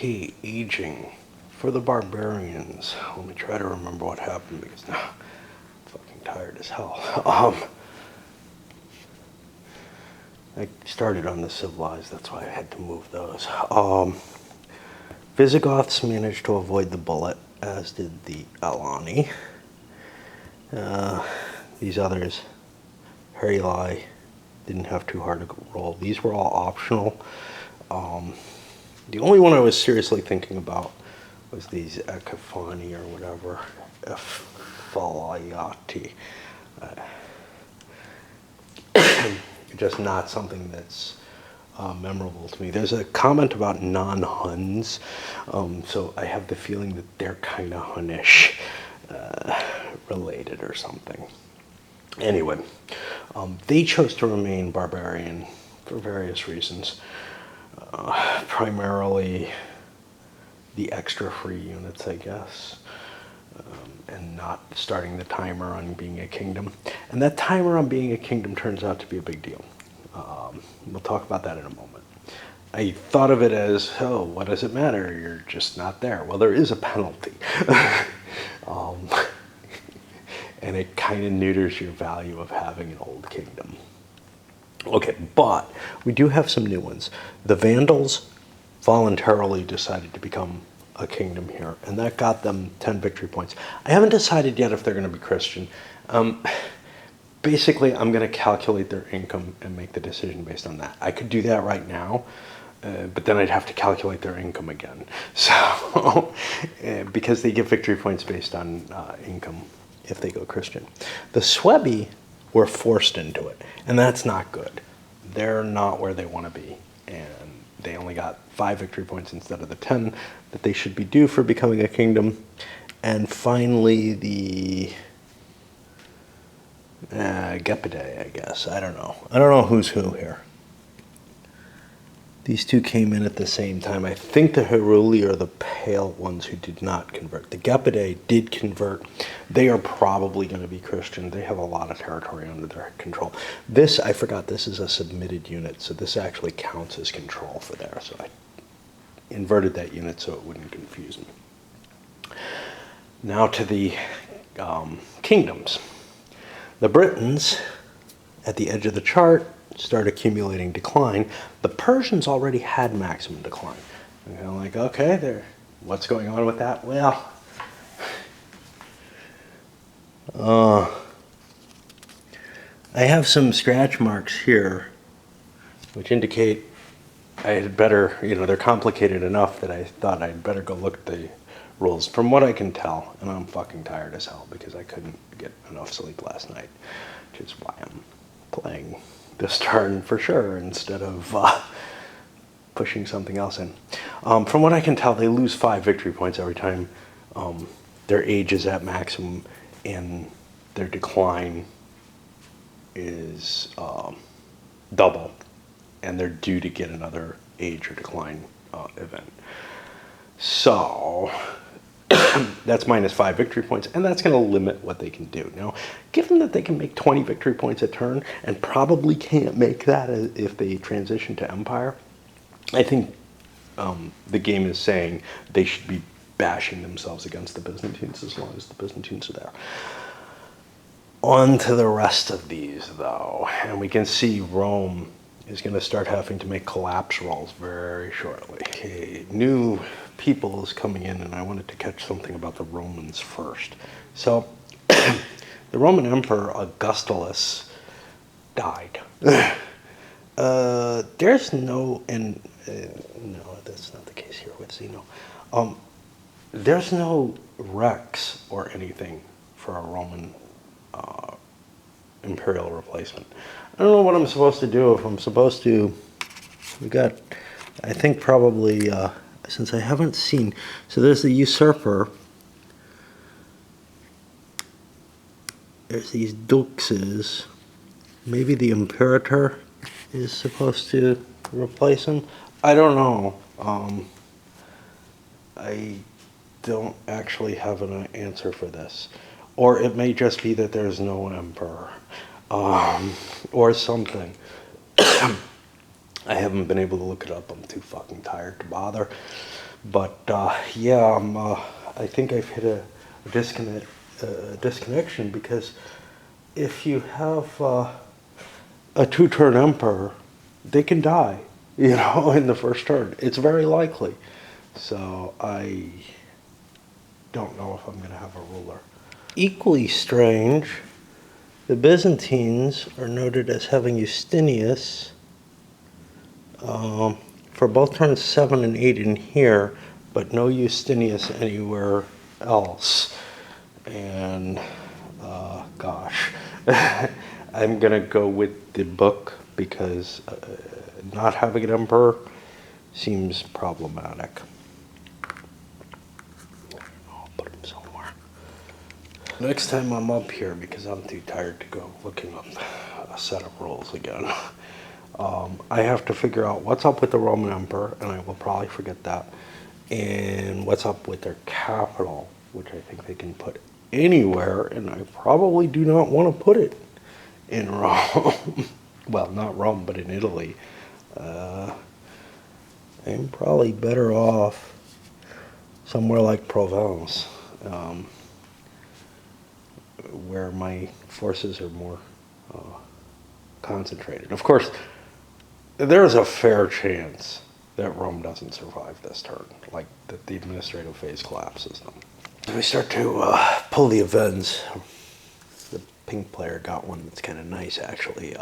Okay, aging. For the barbarians, let me try to remember what happened because now I'm fucking tired as hell. I started on the civilized, that's why I had to move those. Visigoths managed to avoid the bullet, as did the Alani. These others, Heruli, didn't have too hard to roll. These were all optional. The only one I was seriously thinking about was these Ecafani or whatever, Falayati. Just not something that's memorable to me. There's a comment about non-Huns, so I have the feeling that they're kind of Hunnish related or something. Anyway, they chose to remain barbarian for various reasons. Primarily the extra free units, I guess, and not starting the timer on being a kingdom. And that timer on being a kingdom turns out to be a big deal. We'll talk about that in a moment. I thought of it as, oh, what does it matter? You're just not there. Well, there is a penalty. And it kind of neuters your value of having an old kingdom. Okay, but we do have some new ones. The Vandals voluntarily decided to become a kingdom here, and that got them 10 victory points. I haven't decided yet if they're going to be Christian. Basically, I'm going to calculate their income and make the decision based on that. I could do that right now, but then I'd have to calculate their income again. So, because they give victory points based on income if they go Christian. The Swebi were forced into it, and that's not good. They're not where they want to be, and they only got 5 victory points instead of the 10 that they should be due for becoming a kingdom. And finally, the Gepidae, I guess. I don't know who's who here. These two came in at the same time. I think the Heruli are the pale ones who did not convert. The Gepidae did convert. They are probably going to be Christian. They have a lot of territory under their control. This, I forgot, this is a submitted unit, so this actually counts as control for there. So I inverted that unit so it wouldn't confuse me. Now to the kingdoms. The Britons, at the edge of the chart, start accumulating decline. The Persians already had maximum decline. And I'm like, okay, what's going on with that? Well, I have some scratch marks here, which indicate I had better, they're complicated enough that I thought I'd better go look at the rules. From what I can tell, and I'm fucking tired as hell because I couldn't get enough sleep last night, which is why I'm playing this turn for sure instead of pushing something else in. From what I can tell, they lose 5 victory points every time their age is at maximum and their decline is double, and they're due to get another age or decline event. So that's minus 5 victory points, and that's going to limit what they can do. Now, given that they can make 20 victory points a turn, and probably can't make that if they transition to Empire, I think the game is saying they should be bashing themselves against the Byzantines as long as the Byzantines are there. On to the rest of these, though, and we can see Rome is going to start having to make collapse rolls very shortly. Okay, new people is coming in, and I wanted to catch something about the Romans first. So, the Roman Emperor Augustulus died. There's no, and no, that's not the case here with Zeno. There's no Rex or anything for a Roman imperial replacement. I don't know what I'm supposed to do. If I'm supposed to, we got, I think probably, since I haven't seen, so there's the usurper, there's these duxes, maybe the imperator is supposed to replace him. I don't know. I don't actually have an answer for this. Or it may just be that there's no emperor. Or something. I haven't been able to look it up. I'm too fucking tired to bother. But yeah, I think I've hit a disconnection, because if you have a two-turn emperor, they can die, you know, in the first turn. It's very likely. So I don't know if I'm going to have a ruler. Equally strange, the Byzantines are noted as having Justinius for both turns 7 and 8 in here, but no Justinius anywhere else. And gosh, I'm gonna go with the book, because not having an emperor seems problematic. I'll put him somewhere. Next time I'm up here, because I'm too tired to go looking up a set of rules again, I have to figure out what's up with the Roman emperor, and I will probably forget that, and what's up with their capital, which I think they can put anywhere, and I probably do not want to put it in Rome. Well, not Rome, but in Italy. I'm probably better off somewhere like Provence, where my forces are more concentrated. Of course, there's a fair chance that Rome doesn't survive this turn, like that the administrative phase collapses them. We start to pull the events. The pink player got one that's kind of nice, actually.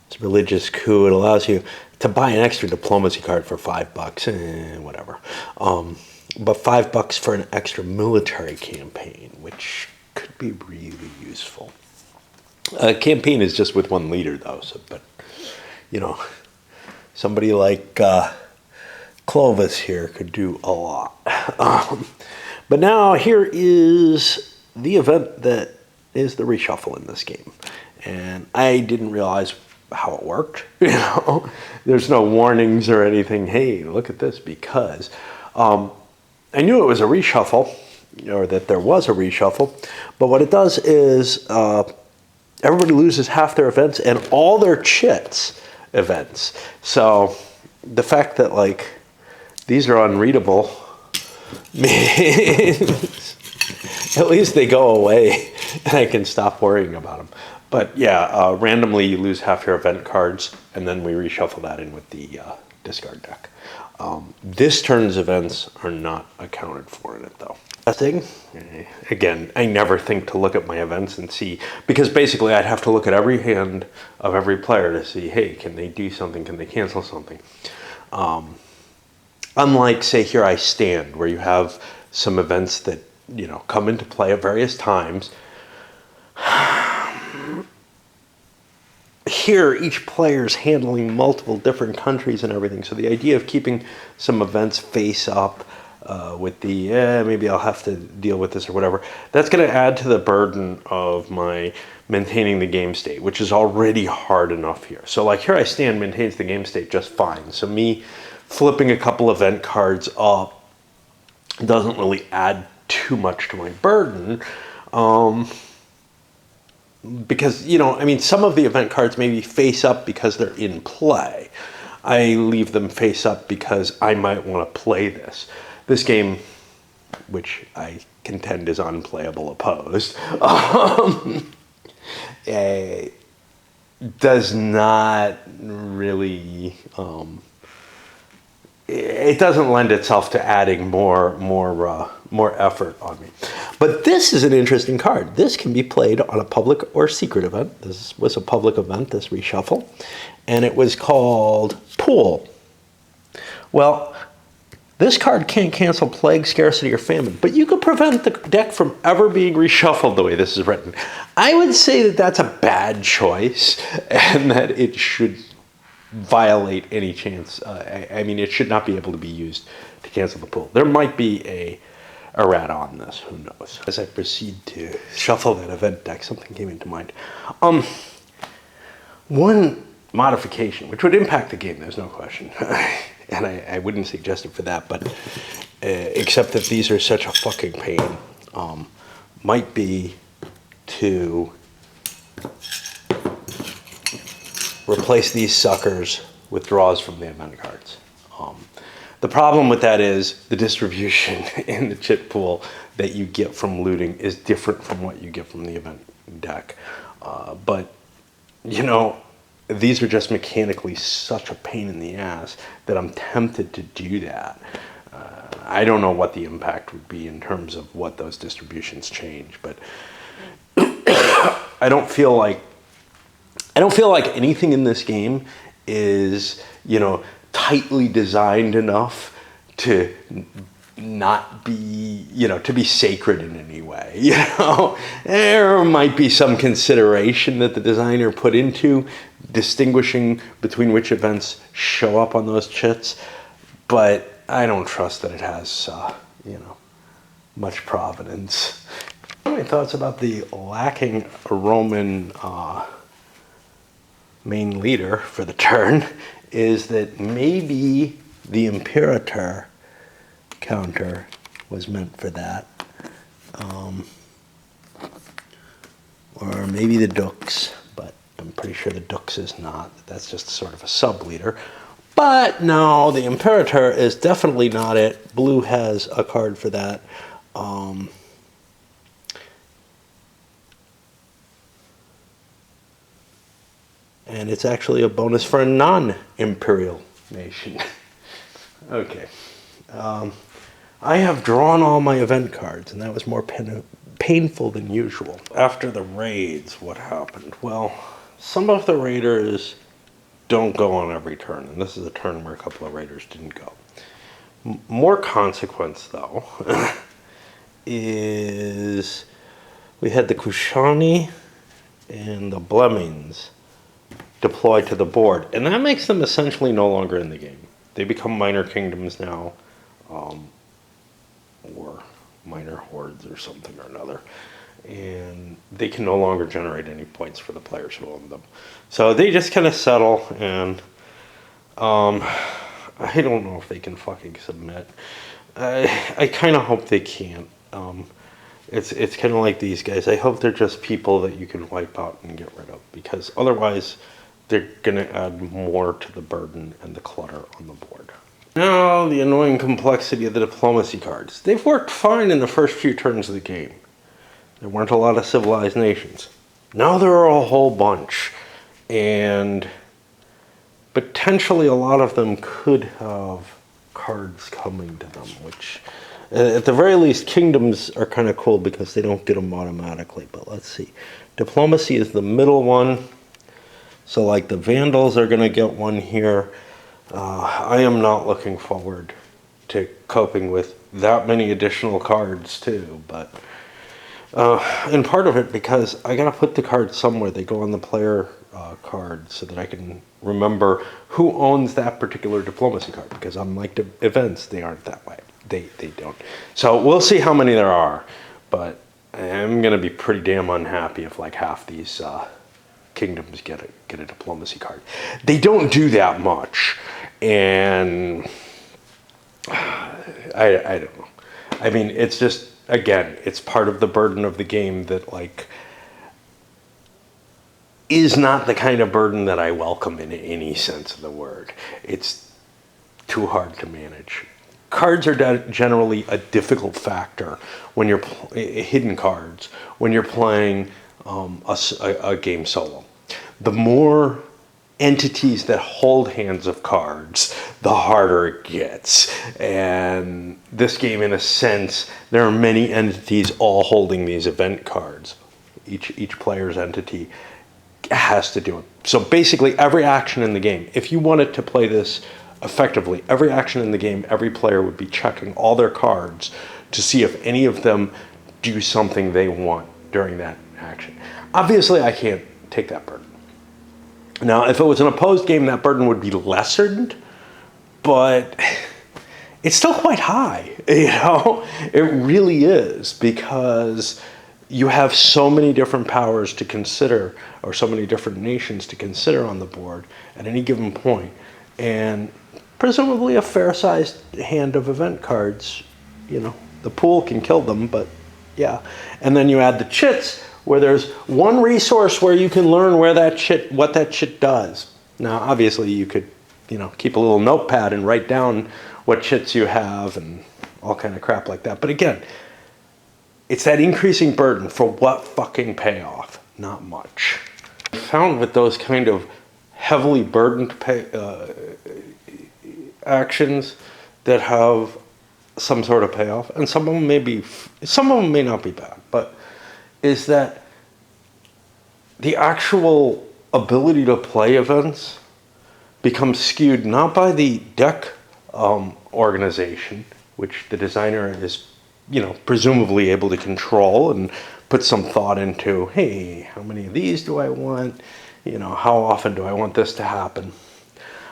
It's a religious coup. It allows you to buy an extra diplomacy card for $5, whatever. But $5 for an extra military campaign, which could be really useful. Campaign is just with one leader, though. So, but you know, somebody like Clovis here could do a lot. But now here is the event that is the reshuffle in this game, and I didn't realize how it worked. You know, there's no warnings or anything. Hey, look at this, because I knew it was a reshuffle, or that there was a reshuffle. But what it does is everybody loses half their events and all their chits events. So the fact that like these are unreadable means at least they go away and I can stop worrying about them. But yeah, randomly you lose half your event cards, and then we reshuffle that in with the discard deck. This turn's events are not accounted for in it, though. Thing, again, I never think to look at my events and see, because basically I'd have to look at every hand of every player to see, hey, can they do something? Can they cancel something? Unlike, say, Here I Stand, where you have some events that, you know, come into play at various times. Here, each player's handling multiple different countries and everything. So the idea of keeping some events face up with the, maybe I'll have to deal with this or whatever, that's going to add to the burden of my maintaining the game state, which is already hard enough here. So like Here I Stand maintains the game state just fine. So me flipping a couple event cards up doesn't really add too much to my burden. Because, you know, I mean, some of the event cards maybe face up because they're in play. I leave them face up because I might want to play this. This game, which I contend is unplayable opposed, does not really, it doesn't lend itself to adding more effort on me. But this is an interesting card. This can be played on a public or secret event. This was a public event, this reshuffle, and it was called Pool. Well, this card can't cancel Plague, Scarcity, or Famine, but you could prevent the deck from ever being reshuffled the way this is written. I would say that that's a bad choice, and that it should violate any chance. I mean, it should not be able to be used to cancel the pool. There might be a errata on this, who knows. As I proceed to shuffle that event deck, something came into mind. One modification, which would impact the game, there's no question. And I wouldn't suggest it for that, but except that these are such a fucking pain, might be to replace these suckers with draws from the event cards. The problem with that is the distribution in the chit pool that you get from looting is different from what you get from the event deck. But, you know, these are just mechanically such a pain in the ass that I'm tempted to do that. I don't know what the impact would be in terms of what those distributions change, but I don't feel like anything in this game is, you know, tightly designed enough to not be, you know, to be sacred in any way. You know, there might be some consideration that the designer put into distinguishing between which events show up on those chits, but I don't trust that it has, you know, much provenance. My thoughts about the lacking Roman main leader for the turn is that maybe the Imperator counter was meant for that. Or maybe the Dux, but I'm pretty sure the Dux is not. That's just sort of a sub-leader. But no, the Imperator is definitely not it. Blue has a card for that. And it's actually a bonus for a non-imperial nation. Okay. I have drawn all my event cards, and that was more painful than usual. After the raids, what happened? Well, some of the raiders don't go on every turn, and this is a turn where a couple of raiders didn't go. More consequence, though, is we had the Kushani and the Blemmings deployed to the board, and that makes them essentially no longer in the game. They become minor kingdoms now, or minor hordes or something or another, and they can no longer generate any points for the players who own them. So they just kind of settle, and I don't know if they can fucking submit. I kind of hope they can't. It's kind of like these guys. I hope they're just people that you can wipe out and get rid of, because otherwise they're going to add more to the burden and the clutter on the board. Now, the annoying complexity of the diplomacy cards. They've worked fine in the first few turns of the game. There weren't a lot of civilized nations. Now there are a whole bunch, and potentially a lot of them could have cards coming to them, which at the very least kingdoms are kind of cool because they don't get them automatically. But let's see. Diplomacy is the middle one. So like the Vandals are going to get one here. I am not looking forward to coping with that many additional cards too, but and part of it because I gotta put the cards somewhere. They go on the player card so that I can remember who owns that particular diplomacy card, because unlike the events, they aren't that way. They don't. So we'll see how many there are, but I'm gonna be pretty damn unhappy if like half these kingdoms get a diplomacy card. They don't do that much, and I don't know. I mean, it's just, again, it's part of the burden of the game that like is not the kind of burden that I welcome in any sense of the word. It's too hard to manage. Cards are generally a difficult factor when you're hidden cards when you're playing a game solo. The more entities that hold hands of cards, the harder it gets. And this game, in a sense, there are many entities all holding these event cards. Each player's entity has to do it. So basically, every action in the game, if you wanted to play this effectively, every action in the game, every player would be checking all their cards to see if any of them do something they want during that action. Obviously, I can't take that burden. Now, if it was an opposed game, that burden would be lessened, but it's still quite high, you know? It really is, because you have so many different powers to consider, or so many different nations to consider on the board at any given point, and presumably a fair-sized hand of event cards. You know, the pool can kill them, but yeah. And then you add the chits, where there's one resource where you can learn where that chit, what that chit does. Now, obviously, you could, you know, keep a little notepad and write down what chits you have and all kind of crap like that. But again, it's that increasing burden for what fucking payoff? Not much. I found with those kind of heavily burdened actions that have some sort of payoff, and some of them may not be bad, but is that the actual ability to play events becomes skewed not by the deck organization, which the designer is, presumably able to control and put some thought into. Hey, how many of these do I want? How often do I want this to happen?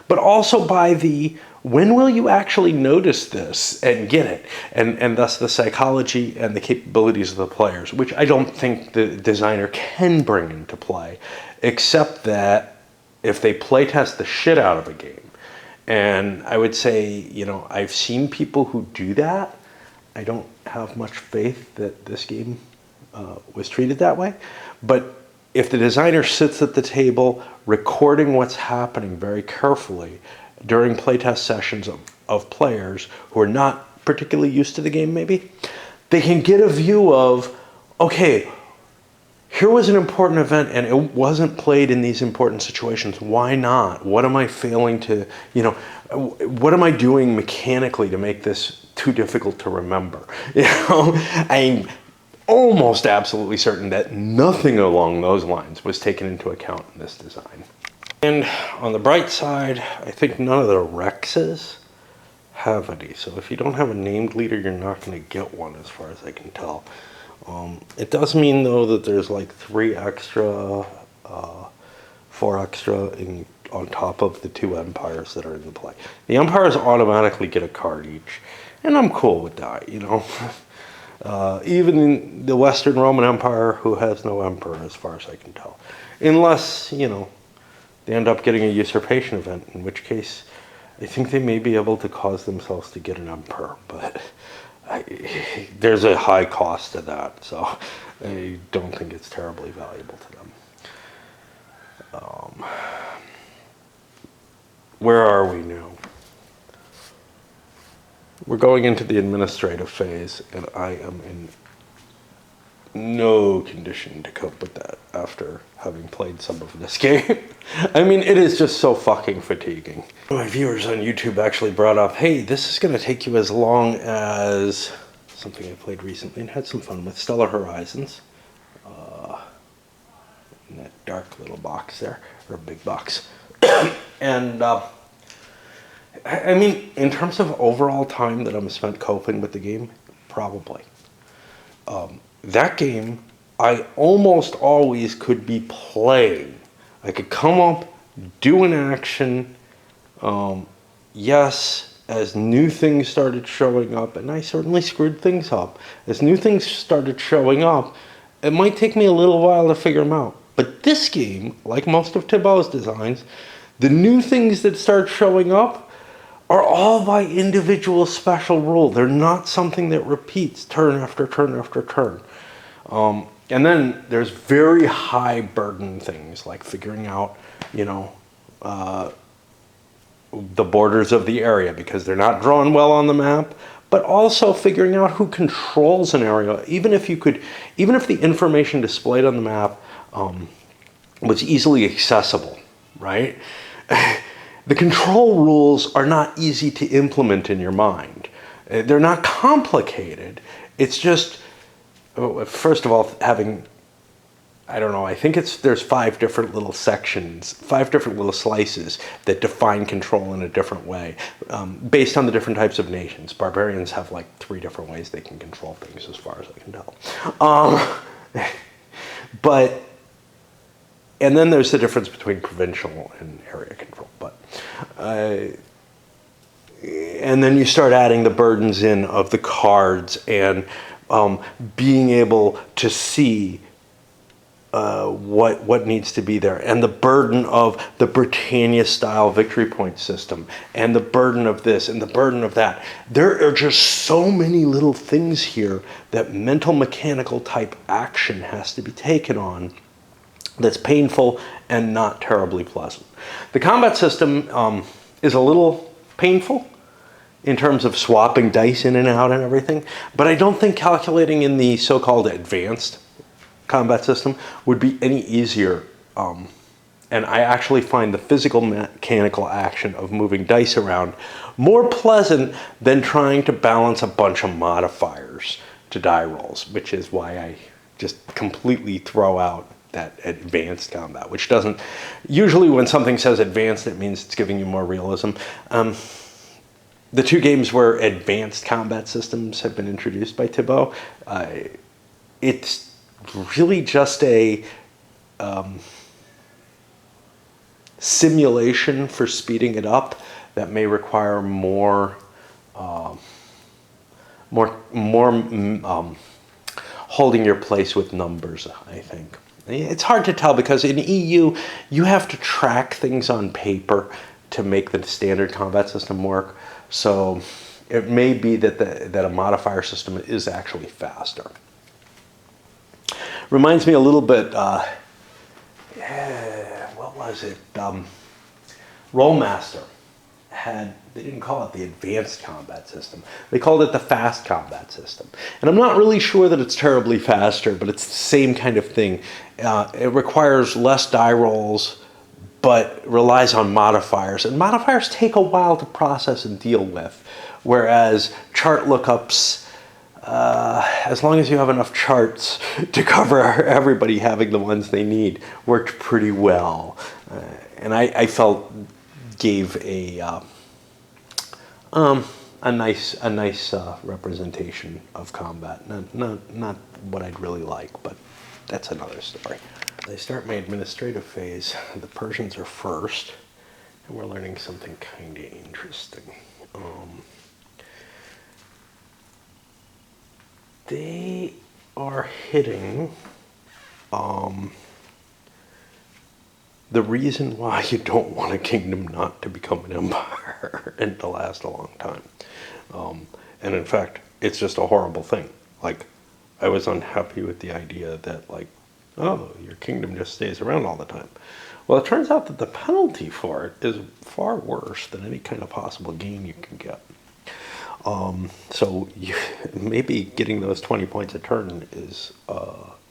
But also by the, when will you actually notice this and get it? And thus the psychology and the capabilities of the players, which I don't think the designer can bring into play, except that if they playtest the shit out of a game. And I would say, I've seen people who do that. I don't have much faith that this game was treated that way. But if the designer sits at the table recording what's happening very carefully during playtest sessions of players who are not particularly used to the game maybe, they can get a view of, okay, here was an important event and it wasn't played in these important situations. Why not? What am I failing to, what am I doing mechanically to make this too difficult to remember? I'm almost absolutely certain that nothing along those lines was taken into account in this design. And on the bright side, I think none of the Rexes have any. So if you don't have a named leader, you're not going to get one as far as I can tell. It does mean, though, that there's like 3 extra, 4 extra on top of the 2 empires that are in the play. The empires automatically get a card each, and I'm cool with that, even in the Western Roman Empire, who has no emperor as far as I can tell. Unless, they end up getting a usurpation event, in which case I think they may be able to cause themselves to get an emperor, but there's a high cost to that, so I don't think it's terribly valuable to them. Where are we now? We're going into the administrative phase, and I am in no condition to cope with that after having played some of this game. I mean, it is just so fucking fatiguing. My viewers on YouTube actually brought up, hey, this is going to take you as long as something I played recently and had some fun with, Stellar Horizons. In that dark little box there, or big box. And I mean, in terms of overall time that I'm spent coping with the game, probably. That game, I almost always could be playing. I could come up, do an action, yes, as new things started showing up, and I certainly screwed things up. As new things started showing up, it might take me a little while to figure them out. But this game, like most of Thibault's designs, the new things that start showing up are all by individual special rule. They're not something that repeats turn after turn after turn. And then there's very high burden things like figuring out, the borders of the area because they're not drawn well on the map, but also figuring out who controls an area. Even if the information displayed on the map was easily accessible, right? The control rules are not easy to implement in your mind. They're not complicated. It's just, first of all, having, I think there's 5 different little sections, 5 different little slices that define control in a different way, based on the different types of nations. Barbarians have like 3 different ways they can control things, as far as I can tell. And then there's the difference between provincial and area control. And then you start adding the burdens in of the cards and being able to see what needs to be there, and the burden of the Britannia-style victory point system, and the burden of this, and the burden of that. There are just so many little things here that mental mechanical type action has to be taken on that's painful and not terribly pleasant. The combat system is a little painful in terms of swapping dice in and out and everything, but I don't think calculating in the so-called advanced combat system would be any easier. And I actually find the physical mechanical action of moving dice around more pleasant than trying to balance a bunch of modifiers to die rolls, which is why I just completely throw out that advanced combat, which doesn't, usually when something says advanced, it means it's giving you more realism. The two games where advanced combat systems have been introduced by Thibault, it's really just a simulation for speeding it up that may require more holding your place with numbers, I think. It's hard to tell because in EU, you have to track things on paper to make the standard combat system work. So it may be that a modifier system is actually faster. Reminds me a little bit, what was it? Rollmaster they didn't call it the advanced combat system. They called it the fast combat system. And I'm not really sure that it's terribly faster, but it's the same kind of thing. It requires less die rolls, but relies on modifiers. And modifiers take a while to process and deal with. Whereas chart lookups, as long as you have enough charts to cover everybody having the ones they need, worked pretty well. And I felt gave a nice representation of combat. Not what I'd really like, but that's another story. They start my administrative phase. The Persians are first, and we're learning something kind of interesting. They are hitting the reason why you don't want a kingdom not to become an empire and to last a long time. And in fact, it's just a horrible thing. Like, I was unhappy with the idea that, like, oh, your kingdom just stays around all the time. Well, it turns out that the penalty for it is far worse than any kind of possible gain you can get. So maybe getting those 20 points a turn is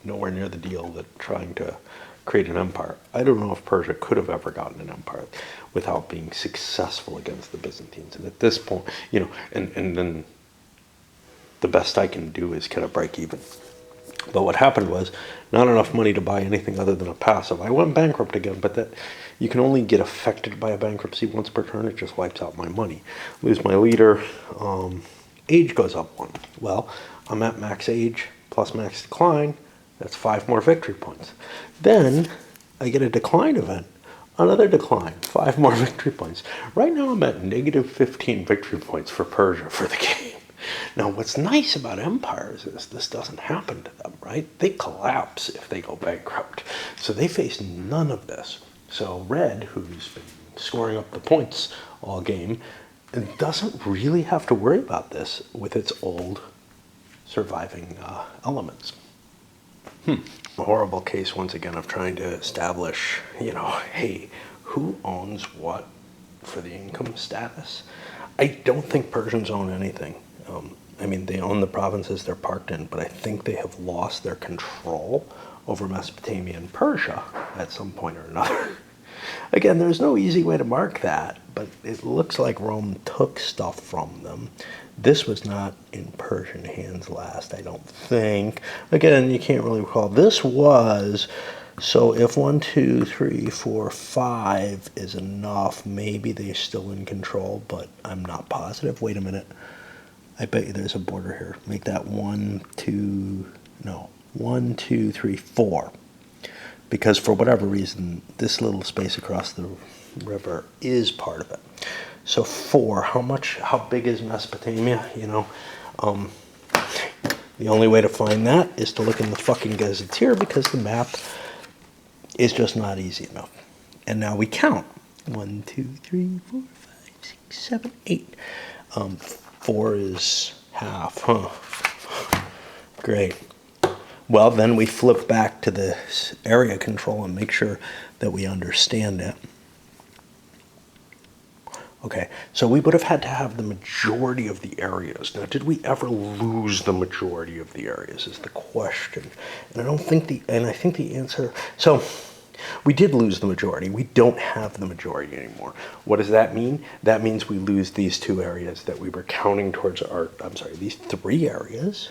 nowhere near the deal that trying to create an empire. I don't know if Persia could have ever gotten an empire without being successful against the Byzantines. And at this point, and then the best I can do is kind of break even. But what happened was not enough money to buy anything other than a passive. I went bankrupt again, but that you can only get affected by a bankruptcy once per turn. It just wipes out my money. Lose my leader. Age goes up 1. Well, I'm at max age plus max decline. That's 5 more victory points. Then I get a decline event. Another decline. 5 more victory points. Right now I'm at negative 15 victory points for Persia for the game. Now, what's nice about empires is this doesn't happen to them, right? They collapse if they go bankrupt. So they face none of this. So Red, who's been scoring up the points all game, doesn't really have to worry about this with its old surviving elements. A horrible case, once again, of trying to establish, hey, who owns what for the income status? I don't think Persians own anything. They own the provinces they're parked in, but I think they have lost their control over Mesopotamia and Persia at some point or another. Again, there's no easy way to mark that, but it looks like Rome took stuff from them. This was not in Persian hands last, I don't think. Again, you can't really recall. This was, so if 1, 2, 3, 4, 5 is enough, maybe they're still in control, but I'm not positive. Wait a minute. I bet you there's a border here. Make that 1, 2, 3, 4. Because for whatever reason, this little space across the river is part of it. So 4, how big is Mesopotamia? The only way to find that is to look in the fucking gazetteer because the map is just not easy enough. And now we count. 1, 2, 3, 4, 5, 6, 7, 8. 4 is half, huh? Great. Well, then we flip back to the area control and make sure that we understand it. Okay, so we would have had to have the majority of the areas. Now, did we ever lose the majority of the areas is the question. And I think the answer, so we did lose the majority. We don't have the majority anymore. What does that mean? That means we lose these two areas that we were counting towards our, I'm sorry, these three areas?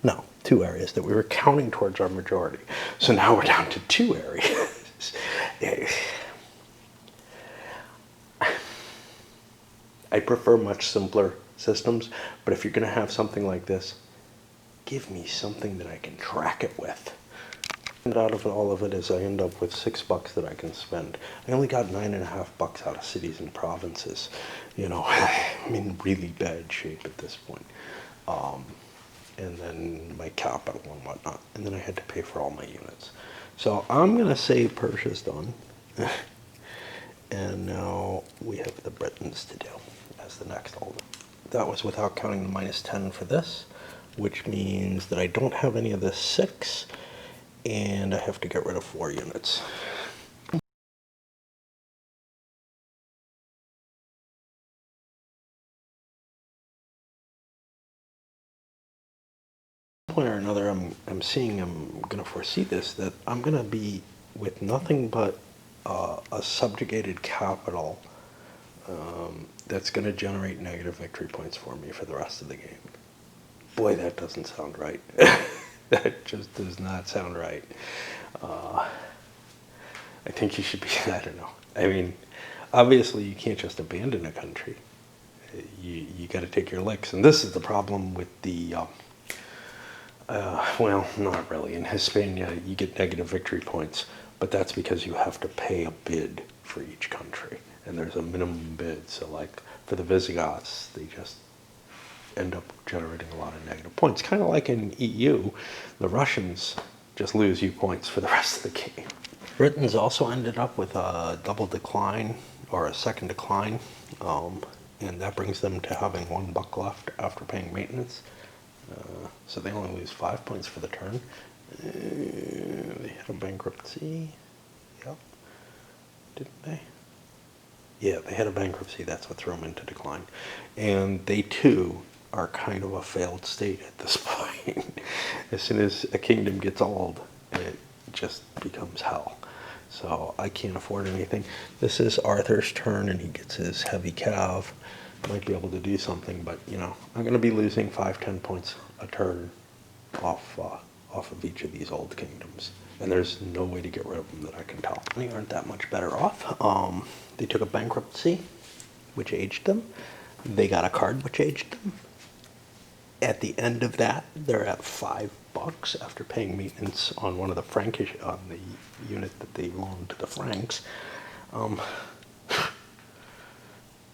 No, two areas that we were counting towards our majority. So now we're down to two areas. I prefer much simpler systems, but if you're going to have something like this, give me something that I can track it with. And out of all of it is I end up with $6 that I can spend. I only got $9.50 out of cities and provinces. You know, I'm in really bad shape at this point. And then my capital and whatnot. And then I had to pay for all my units. So I'm going to say Persia's done. And now we have the Britons to do as the next old. That was without counting the -10 for this, which means that I don't have any of this 6, and I have to get rid of 4 units. Point or another, I'm going to foresee this, that I'm going to be with nothing but a subjugated capital that's going to generate negative victory points for me for the rest of the game. Boy, that doesn't sound right. That just does not sound right. I think you should be, I don't know. I mean, obviously you can't just abandon a country. You got to take your licks. And this is the problem with the, well, not really. In Hispania, you get negative victory points, but that's because you have to pay a bid for each country. And there's a minimum bid. So like for the Visigoths, they just end up generating a lot of negative points. Kind of like in EU, the Russians just lose you points for the rest of the game. Britons also ended up with a double decline or a second decline, and that brings them to having $1 left after paying maintenance. So they only lose 5 points for the turn. They had a bankruptcy. Yep. Didn't they? Yeah, they had a bankruptcy. That's what threw them into decline. And they too are kind of a failed state at this point. As soon as a kingdom gets old, it just becomes hell. So I can't afford anything. This is Arthur's turn, and he gets his heavy cav. Might be able to do something, but you know, I'm going to be losing 5-10 points a turn off of each of these old kingdoms, and there's no way to get rid of them that I can tell. They aren't that much better off. They took a bankruptcy, which aged them. They got a card, which aged them. At the end of that, they're at $5 after paying maintenance on one of the Frankish, on the unit that they loaned to the Franks.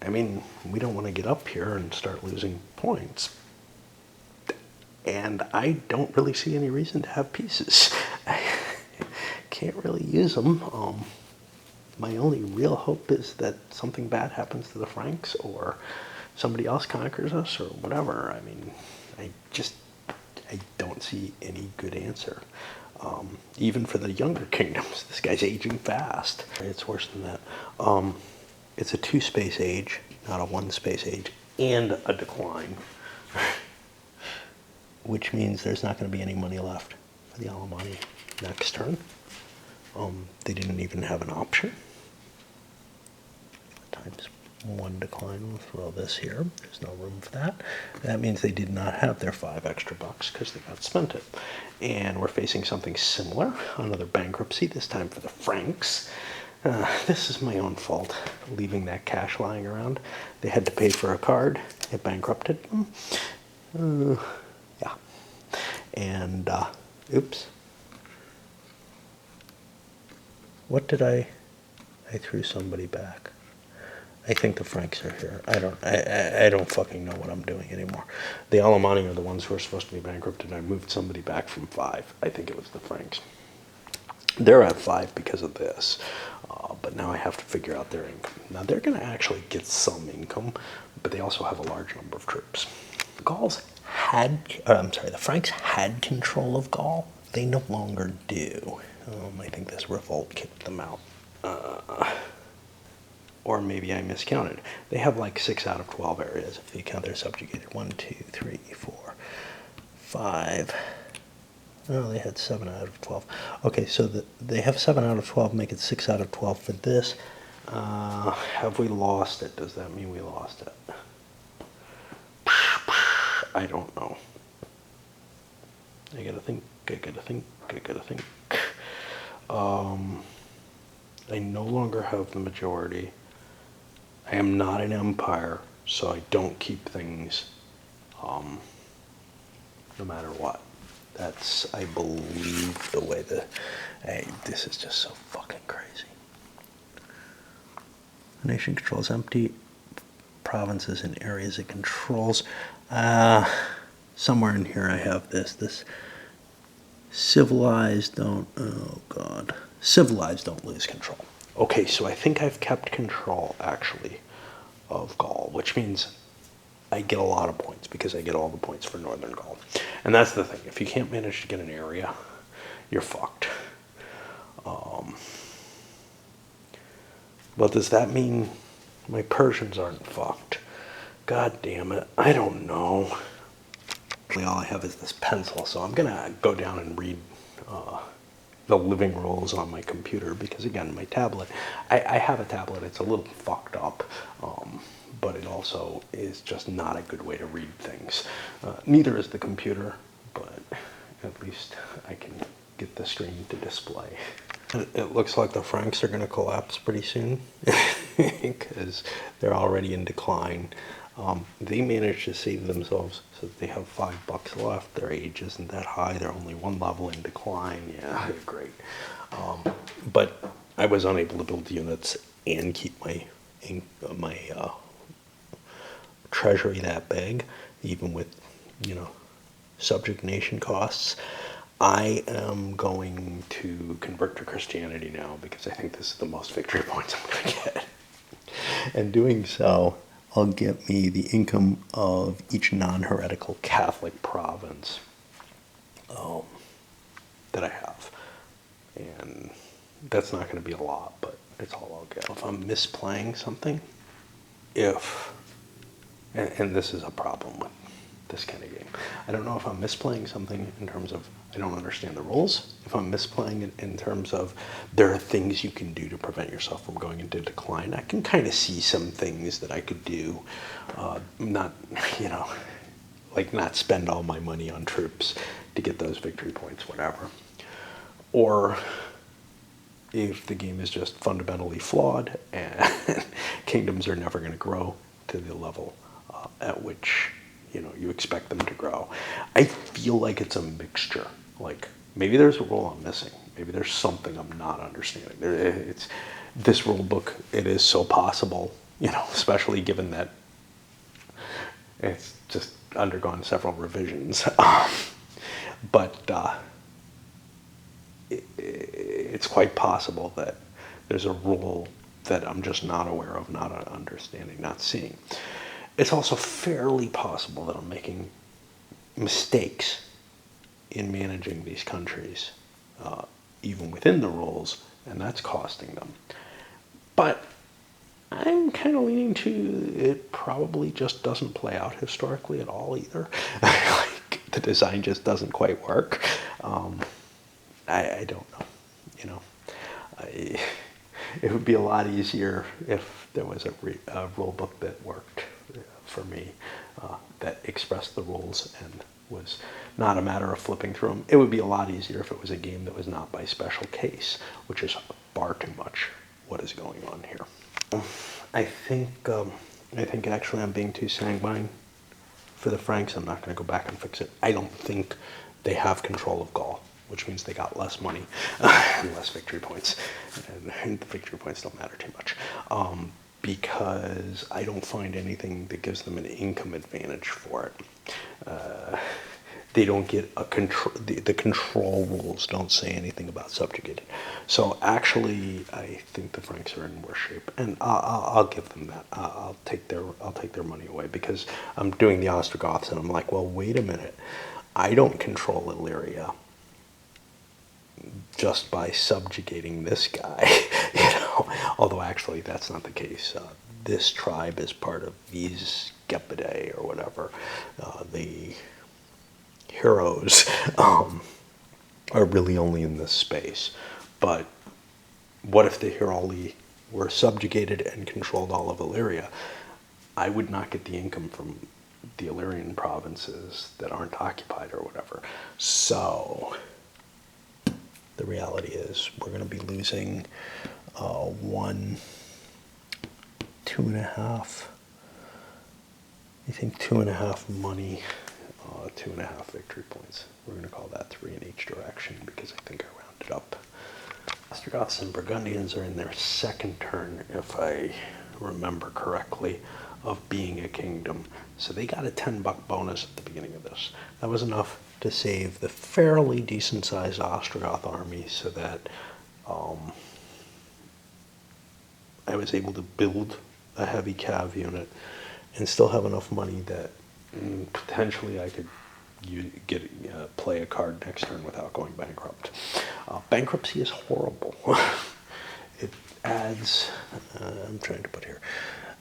I mean, we don't want to get up here and start losing points. And I don't really see any reason to have pieces. I can't really use them. My only real hope is that something bad happens to the Franks, or somebody else conquers us, or whatever. I mean, I don't see any good answer. Even for the younger kingdoms, this guy's aging fast. It's worse than that. It's a 2-space age, not a 1-space age, and a decline. Which means there's not going to be any money left for the Alemanni next turn. They didn't even have an option. Times 1 decline, we'll throw this here. There's no room for that. That means they did not have their $5 extra because they got spent it. And we're facing something similar, another bankruptcy, this time for the Franks. This is my own fault, leaving that cash lying around. They had to pay for a card. It bankrupted them. Yeah. And, oops. What did I threw somebody back. I think the Franks are here. I don't fucking know what I'm doing anymore. The Alemanni are the ones who are supposed to be bankrupt, and I moved somebody back from 5. I think it was the Franks. They're at 5 because of this, but now I have to figure out their income. Now they're going to actually get some income, but they also have a large number of troops. The Franks had control of Gaul. They no longer do. I think this revolt kicked them out. or maybe I miscounted. They have like 6 out of 12 areas if you count they're subjugated. 1, 2, 3, 4, 5. Oh, they had 7 out of 12. Okay, so they have 7 out of 12, make it 6 out of 12 for this. Have we lost it? Does that mean we lost it? I don't know. I gotta think. I no longer have the majority. I am not an empire, so I don't keep things no matter what. That's, I believe, the way this is just so fucking crazy. The nation controls empty provinces and areas it controls. Somewhere in here I have this civilized don't, oh God, civilized don't lose control. Okay, so I think I've kept control, actually, of Gaul, which means I get a lot of points because I get all the points for Northern Gaul. And that's the thing. If you can't manage to get an area, you're fucked. But does that mean my Persians aren't fucked? God damn it. I don't know. All I have is this pencil, so I'm going to go down and read the living rules on my computer because, again, my tablet, I have a tablet. It's a little fucked up. But it also is just not a good way to read things. Neither is the computer, but at least I can get the screen to display. It looks like the francs are going to collapse pretty soon because they're already in decline. They managed to save themselves so that they have $5 left. Their age isn't that high. They're only one level in decline. Yeah, they're great. But I was unable to build units and keep my treasury that big, even with, subject nation costs. I am going to convert to Christianity now because I think this is the most victory points I'm going to get. And doing so, I'll get me the income of each non-heretical Catholic province that I have. And that's not going to be a lot, but it's all I'll get. If I'm misplaying something, and this is a problem with this kind of game. I don't know if I'm misplaying something in terms of I don't understand the rules. If I'm misplaying it in terms of there are things you can do to prevent yourself from going into decline. I can kind of see some things that I could do. Not, like not spend all my money on troops to get those victory points, whatever. Or if the game is just fundamentally flawed and kingdoms are never going to grow to the level at which you expect them to grow. I feel like it's a mixture. Like maybe there's a rule I'm missing. Maybe there's something I'm not understanding. It's this rule book. It is so possible, especially given that it's just undergone several revisions. But it's quite possible that there's a rule that I'm just not aware of, not understanding, not seeing. It's also fairly possible that I'm making mistakes in managing these countries, even within the rules, and that's costing them. But I'm kind of leaning to it probably just doesn't play out historically at all either. Like the design just doesn't quite work. I don't know. It would be a lot easier if there was a rule book that worked for me, that expressed the rules and was not a matter of flipping through them. It would be a lot easier if it was a game that was not by special case, which is far too much what is going on here. I think actually I'm being too sanguine for the Franks. I'm not going to go back and fix it. I don't think they have control of Gaul, which means they got less money and less victory points. And the victory points don't matter too much. Because I don't find anything that gives them an income advantage for it. They don't get a control. The control rules don't say anything about subjugated. So actually, I think the Franks are in worse shape, and I'll give them that. I'll take their money away because I'm doing the Ostrogoths, and I'm like, well, wait a minute. I don't control Illyria just by subjugating this guy, Although actually that's not the case. This tribe is part of these Gepidae or whatever. The heroes are really only in this space. But what if the Heruli were subjugated and controlled all of Illyria? I would not get the income from the Illyrian provinces that aren't occupied or whatever. So the reality is we're going to be losing 1, 2.5. I think 2.5 money, 2.5 victory points. We're going to call that 3 in each direction because I think I rounded up. Ostrogoths and Burgundians are in their second turn, if I remember correctly, of being a kingdom. So they got a $10 bonus at the beginning of this. That was enough to save the fairly decent-sized Ostrogoth army so that I was able to build a heavy cav unit and still have enough money that potentially I could play a card next turn without going bankrupt. Bankruptcy is horrible. It adds, I'm trying to put here,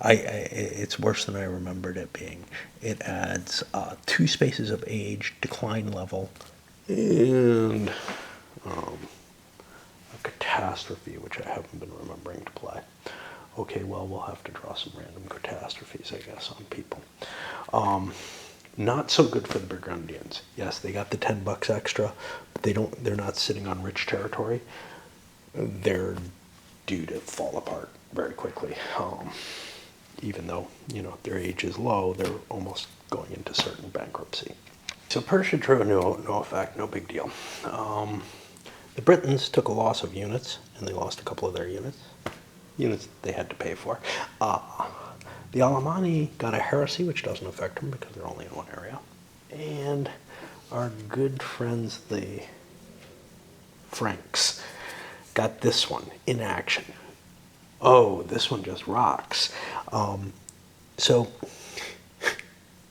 it's worse than I remembered it being. It adds 2 spaces of age, decline level, and a catastrophe, which I haven't been remembering to play. Okay, well, we'll have to draw some random catastrophes, I guess, on people. Not so good for the Burgundians. Yes, they got the $10 extra, but they're not sitting on rich territory. They're due to fall apart very quickly. Even though, their age is low, they're almost going into certain bankruptcy. So Persia drew no effect, no big deal. The Britons took a loss of units, and they lost a couple of their units they had to pay for. The Alemanni got a heresy, which doesn't affect them because they're only in one area. And our good friends, the Franks, got this one in action. Oh, this one just rocks. So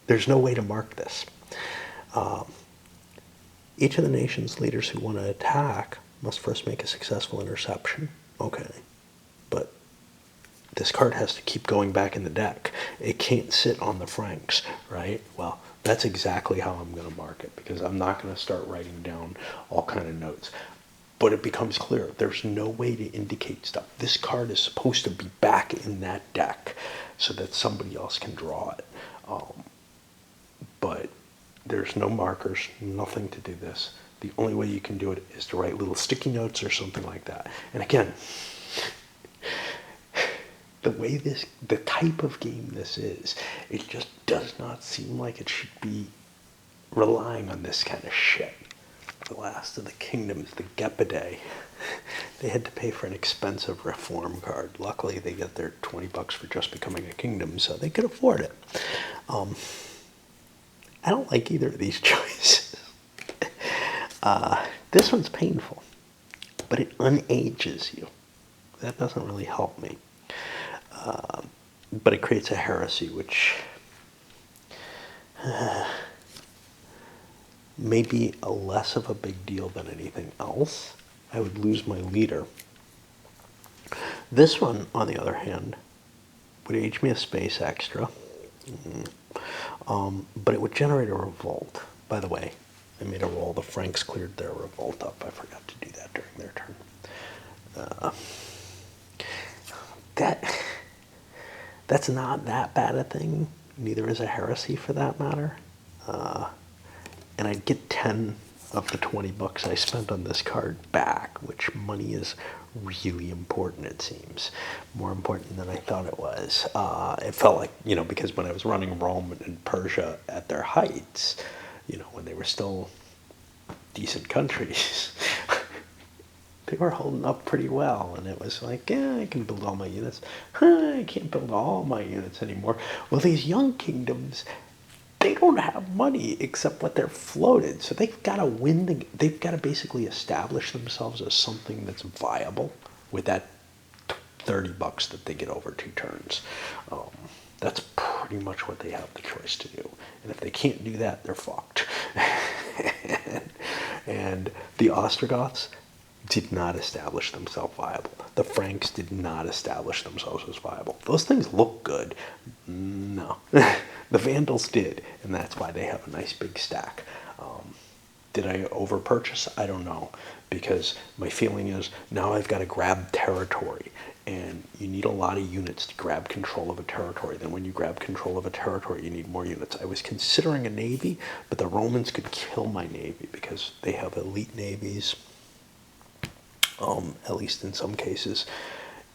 there's no way to mark this. Each of the nation's leaders who want to attack must first make a successful interception. Okay, but this card has to keep going back in the deck. It can't sit on the Franks, right? Well, that's exactly how I'm going to mark it, because I'm not going to start writing down all kind of notes. But it becomes clear there's no way to indicate stuff. This card is supposed to be back in that deck so that somebody else can draw it. But there's no markers, nothing to do this. The only way you can do it is to write little sticky notes or something like that. And again, the type of game this is, it just does not seem like it should be relying on this kind of shit. The last of the kingdoms, the Gepidae, they had to pay for an expensive reform card. Luckily, they get their $20 for just becoming a kingdom, so they could afford it. I don't like either of these choices. This one's painful, but it unages you. That doesn't really help me. But it creates a heresy, which may be less of a big deal than anything else. I would lose my leader. This one, on the other hand, would age me a space extra. But it would generate a revolt. By the way, I made a roll. The Franks cleared their revolt up. I forgot to do that during their turn. That's not that bad a thing. Neither is a heresy, for that matter. And I'd get 10 of the $20 I spent on this card back, which money is really important, it seems. More important than I thought it was. It felt like, because when I was running Rome and Persia at their heights, when they were still decent countries, they were holding up pretty well. And it was like, I can build all my units. I can't build all my units anymore. Well, these young kingdoms, they don't have money except what they're floated. So they've got to win they've got to basically establish themselves as something that's viable with that $30 that they get over 2 turns. That's pretty much what they have the choice to do. And if they can't do that, they're fucked. And the Ostrogoths, did not establish themselves viable. The Franks did not establish themselves as viable. Those things look good. No. The Vandals did, and that's why they have a nice big stack. Did I overpurchase? I don't know, because my feeling is now I've got to grab territory, and you need a lot of units to grab control of a territory. Then when you grab control of a territory, you need more units. I was considering a navy, but the Romans could kill my navy because they have elite navies, at least in some cases,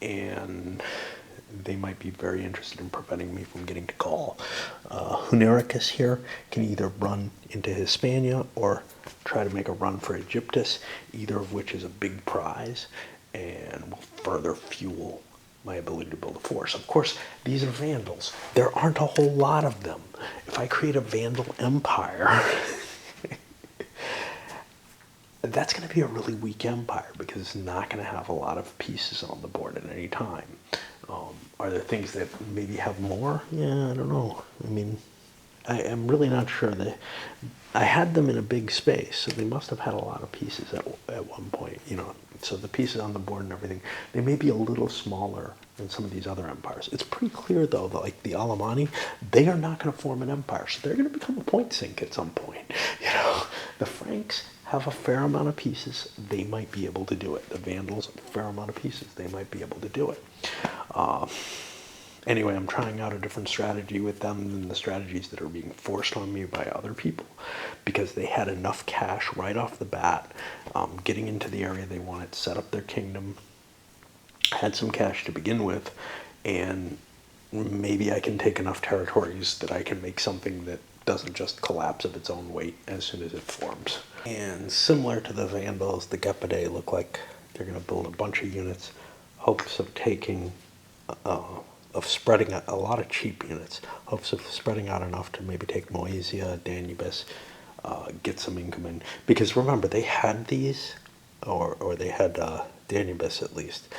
and they might be very interested in preventing me from getting to Gaul. Hunericus here can either run into Hispania or try to make a run for Aegyptus, either of which is a big prize and will further fuel my ability to build a force. Of course, these are Vandals. There aren't a whole lot of them. If I create a Vandal empire, that's going to be a really weak empire because it's not going to have a lot of pieces on the board at any time. Are there things that maybe have more? Yeah, I don't know. I mean, I am really not sure. I had them in a big space, so they must have had a lot of pieces at one point, you know. So the pieces on the board and everything, they may be a little smaller than some of these other empires. It's pretty clear, though, that like the Alemanni, they are not going to form an empire, so they're going to become a point sink at some point. You know, the Franks have a fair amount of pieces. They might be able to do it. The Vandals, a fair amount of pieces. They might be able to do it. Anyway, I'm trying out a different strategy with them than the strategies that are being forced on me by other people, because they had enough cash right off the bat, getting into the area they wanted, set up their kingdom, had some cash to begin with, and maybe I can take enough territories that I can make something that doesn't just collapse of its own weight as soon as it forms. And similar to the Vandals, the Gepidae look like they're going to build a bunch of units, hopes of taking, of spreading out a lot of cheap units, hopes of spreading out enough to maybe take Moesia, Danubis, get some income in. Because remember, they had these, or they had Danubis at least,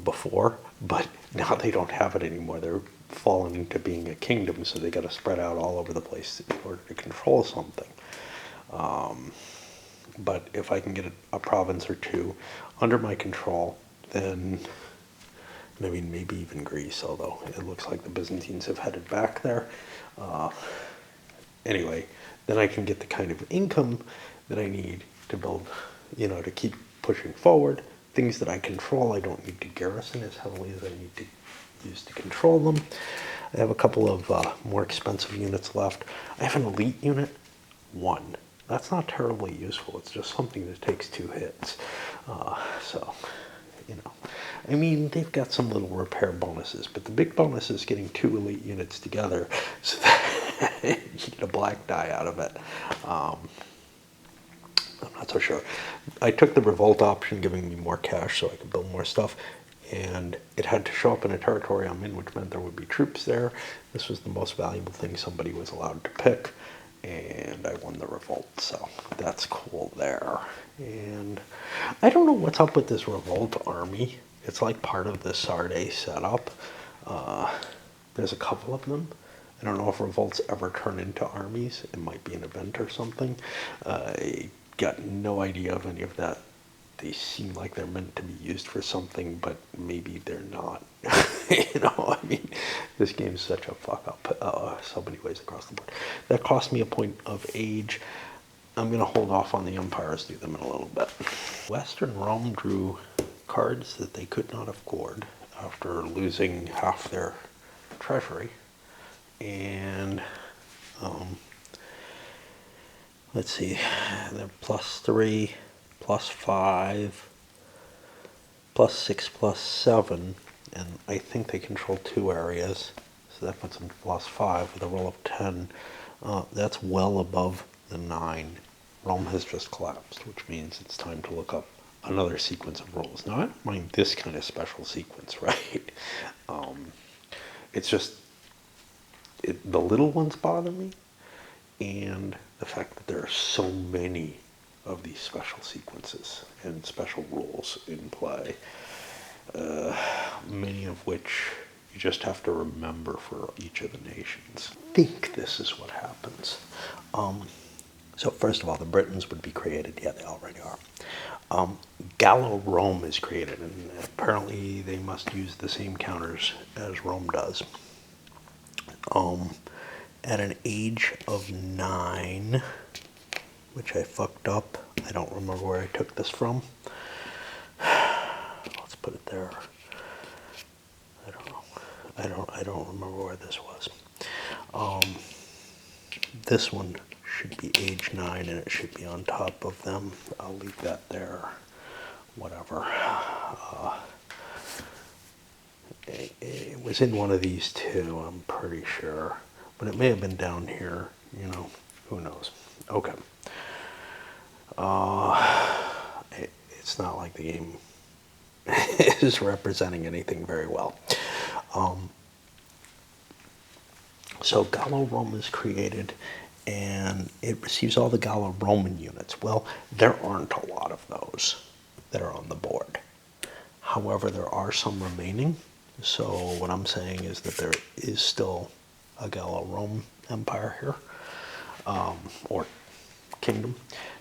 before, but now they don't have it anymore. They're fallen into being a kingdom, so they got to spread out all over the place in order to control something. But if I can get a province or two under my control, then maybe even Greece, although it looks like the Byzantines have headed back there. Anyway, then I can get the kind of income that I need to build, you know, to keep pushing forward. Things that I control, I don't need to garrison as heavily as I need to use to control them. I have a couple of more expensive units left. I have an elite unit, 1. That's not terribly useful. It's just something that takes 2 hits. So, you know, I mean, they've got some little repair bonuses, but the big bonus is getting 2 elite units together so that you get a black die out of it. I'm not so sure. I took the revolt option, giving me more cash so I could build more stuff, and it had to show up in a territory I'm in, which meant there would be troops there. This was the most valuable thing somebody was allowed to pick, and I won the revolt, so that's cool there. And I don't know what's up with this revolt army. It's like part of the Sarde setup. There's a couple of them. I don't know if revolts ever turn into armies. It might be an event or something. I got no idea of any of that. They seem like they're meant to be used for something, but maybe they're not. You know, I mean, this game's such a fuck up so many ways across the board. That cost me a point of age. I'm going to hold off on the empires, do them in a little bit. Western Rome drew cards that they could not afford after losing half their treasury. And let's see, they're +3, +5, +6, +7, and I think they control 2 areas, so that puts them to +5 with a roll of 10. That's well above the 9. Rome has just collapsed, which means it's time to look up another sequence of rolls. Now, I don't mind this kind of special sequence, right? It's just, the little ones bother me, and the fact that there are so many of these special sequences and special rules in play, many of which you just have to remember for each of the nations. I think this is what happens. So first of all, the Britons would be created. Yeah, they already are. Gallo-Rome is created, and apparently they must use the same counters as Rome does. At an age of 9, which I fucked up, I don't remember where I took this from. Let's put it there. I don't know. I don't remember where this was. This one should be age 9, and it should be on top of them. I'll leave that there. Whatever. It was in one of these two, I'm pretty sure. But it may have been down here, who knows. Okay. It's not like the game is representing anything very well. So Gallo-Rome is created, and it receives all the Gallo-Roman units. Well, there aren't a lot of those that are on the board. However, there are some remaining. So what I'm saying is that there is still a Gallo-Rome empire here, or kingdom.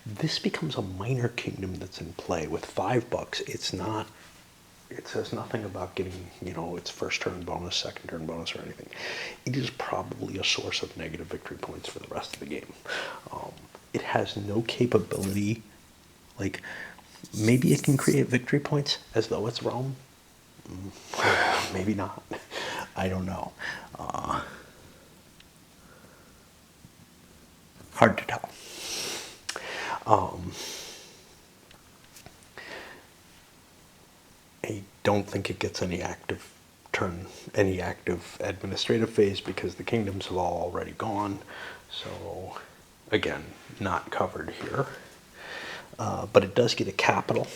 This becomes a minor kingdom that's in play. With $5, it says nothing about getting, its first turn bonus, second turn bonus, or anything. It is probably a source of negative victory points for the rest of the game. It has no capability, like, maybe it can create victory points as though it's Rome. Maybe not. I don't know. Hard to tell. I don't think it gets any active administrative phase because the kingdoms have all already gone. So, again, not covered here. But it does get a capital,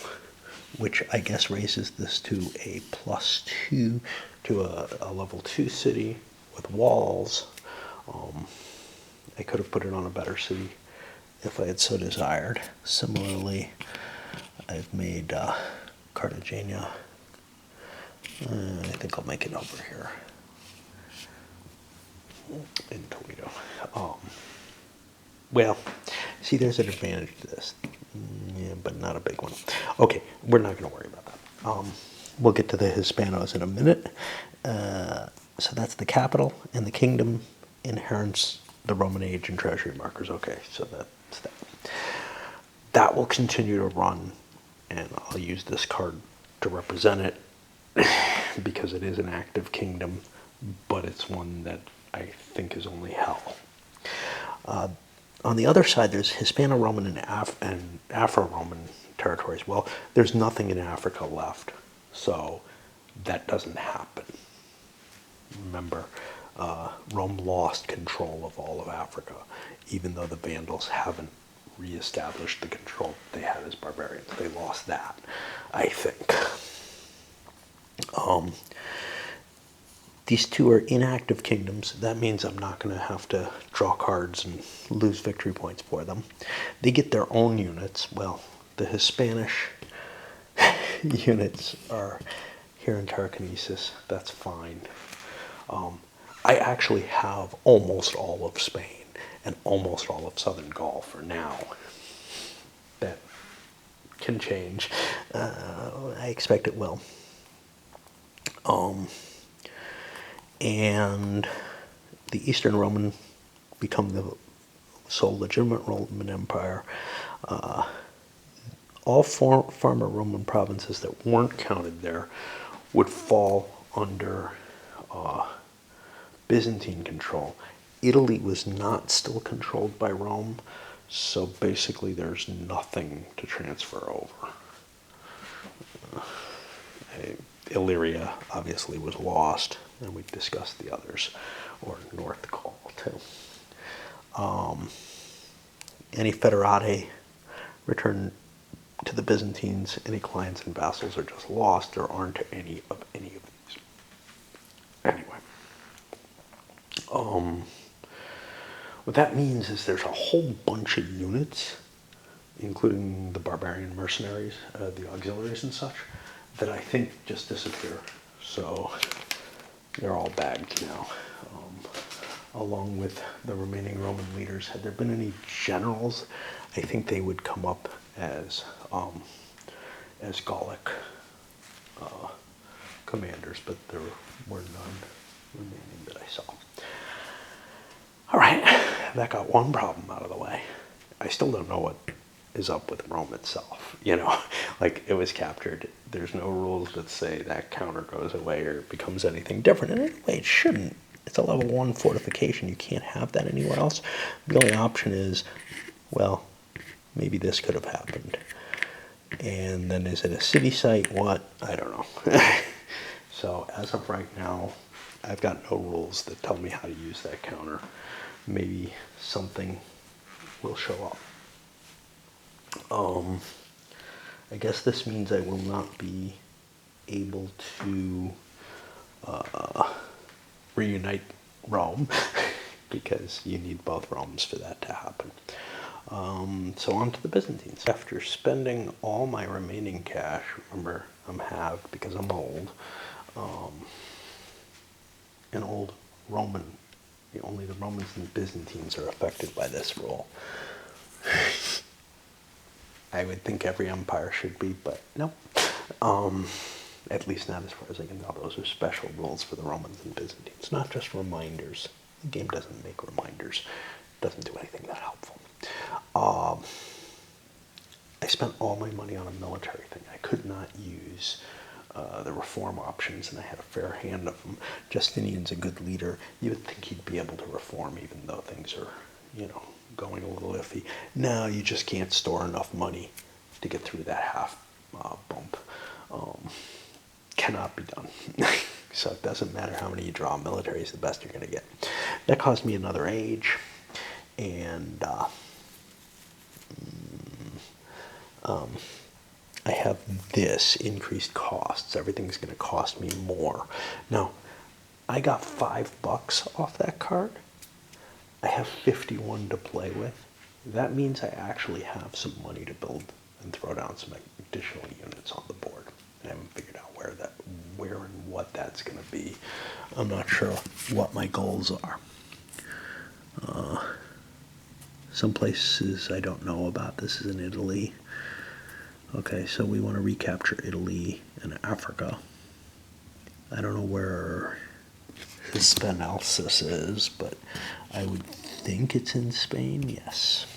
which I guess raises this to a +2 to a level 2 city with walls. I could have put it on a better city if I had so desired. Similarly, I've made Cartagena. I think I'll make it over here in Toledo. Well, see, there's an advantage to this. Yeah, but not a big one. Okay, we're not going to worry about that. We'll get to the Hispanos in a minute. So that's the capital, and the kingdom inherits the Roman age and treasury markers. Okay, so that's that. That will continue to run, and I'll use this card to represent it because it is an active kingdom, but it's one that I think is only hell. On the other side, there's Hispano-Roman and Afro-Roman territories. Well, there's nothing in Africa left, so that doesn't happen. Remember, Rome lost control of all of Africa, even though the Vandals haven't reestablished the control they had as barbarians. They lost that, I think. These two are inactive kingdoms. That means I'm not going to have to draw cards and lose victory points for them. They get their own units. Well, the Hispanic units are here in Tarraconensis. That's fine. I actually have almost all of Spain and almost all of southern Gaul for now. That can change. I expect it will. And the Eastern Roman become the sole legitimate Roman Empire. All former Roman provinces that weren't counted there would fall under Byzantine control. Italy was not still controlled by Rome, so basically there's nothing to transfer over. Illyria obviously was lost, and we discussed the others, or North Gaul too. Any foederati returned to the Byzantines. Any clients and vassals are just lost. There aren't any of these. Anyway. What that means is there's a whole bunch of units, including the barbarian mercenaries, the auxiliaries and such, that I think just disappear. So they're all bagged now, along with the remaining Roman leaders. Had there been any generals, I think they would come up as as Gallic commanders, but there were none remaining that I saw. All right, that got one problem out of the way. I still don't know what is up with Rome itself. Like it was captured. There's no rules that say that counter goes away or becomes anything different. And anyway, it shouldn't. It's a level 1 fortification. You can't have that anywhere else. The only option is, well, maybe this could have happened. And then is it a city site? What? I don't know. So as of right now, I've got no rules that tell me how to use that counter. Maybe something will show up. I guess this means I will not be able to reunite Rome because you need both Romes for that to happen. So on to the Byzantines. After spending all my remaining cash, remember I'm halved because I'm old, an old Roman, only the Romans and the Byzantines are affected by this rule. I would think every empire should be, but no. At least not as far as I can tell. Those are special rules for the Romans and Byzantines, not just reminders. The game doesn't make reminders. It doesn't do anything that helpful. I spent all my money on a military thing. I could not use the reform options, and I had a fair hand of them. Justinian's a good leader. You would think he'd be able to reform even though things are, going a little iffy. No, you just can't store enough money to get through that half bump. Cannot be done. So it doesn't matter how many you draw. Military is the best you're going to get. That cost me another age, and I have this increased costs. Everything's going to cost me more. Now, I got $5 off that card. I have 51 to play with. That means I actually have some money to build and throw down some additional units on the board. I haven't figured out where and what that's going to be. I'm not sure what my goals are. Some places I don't know about. This is in Italy. Okay, so we want to recapture Italy and Africa. I don't know where Hispaniola is, but I would think it's in Spain. Yes.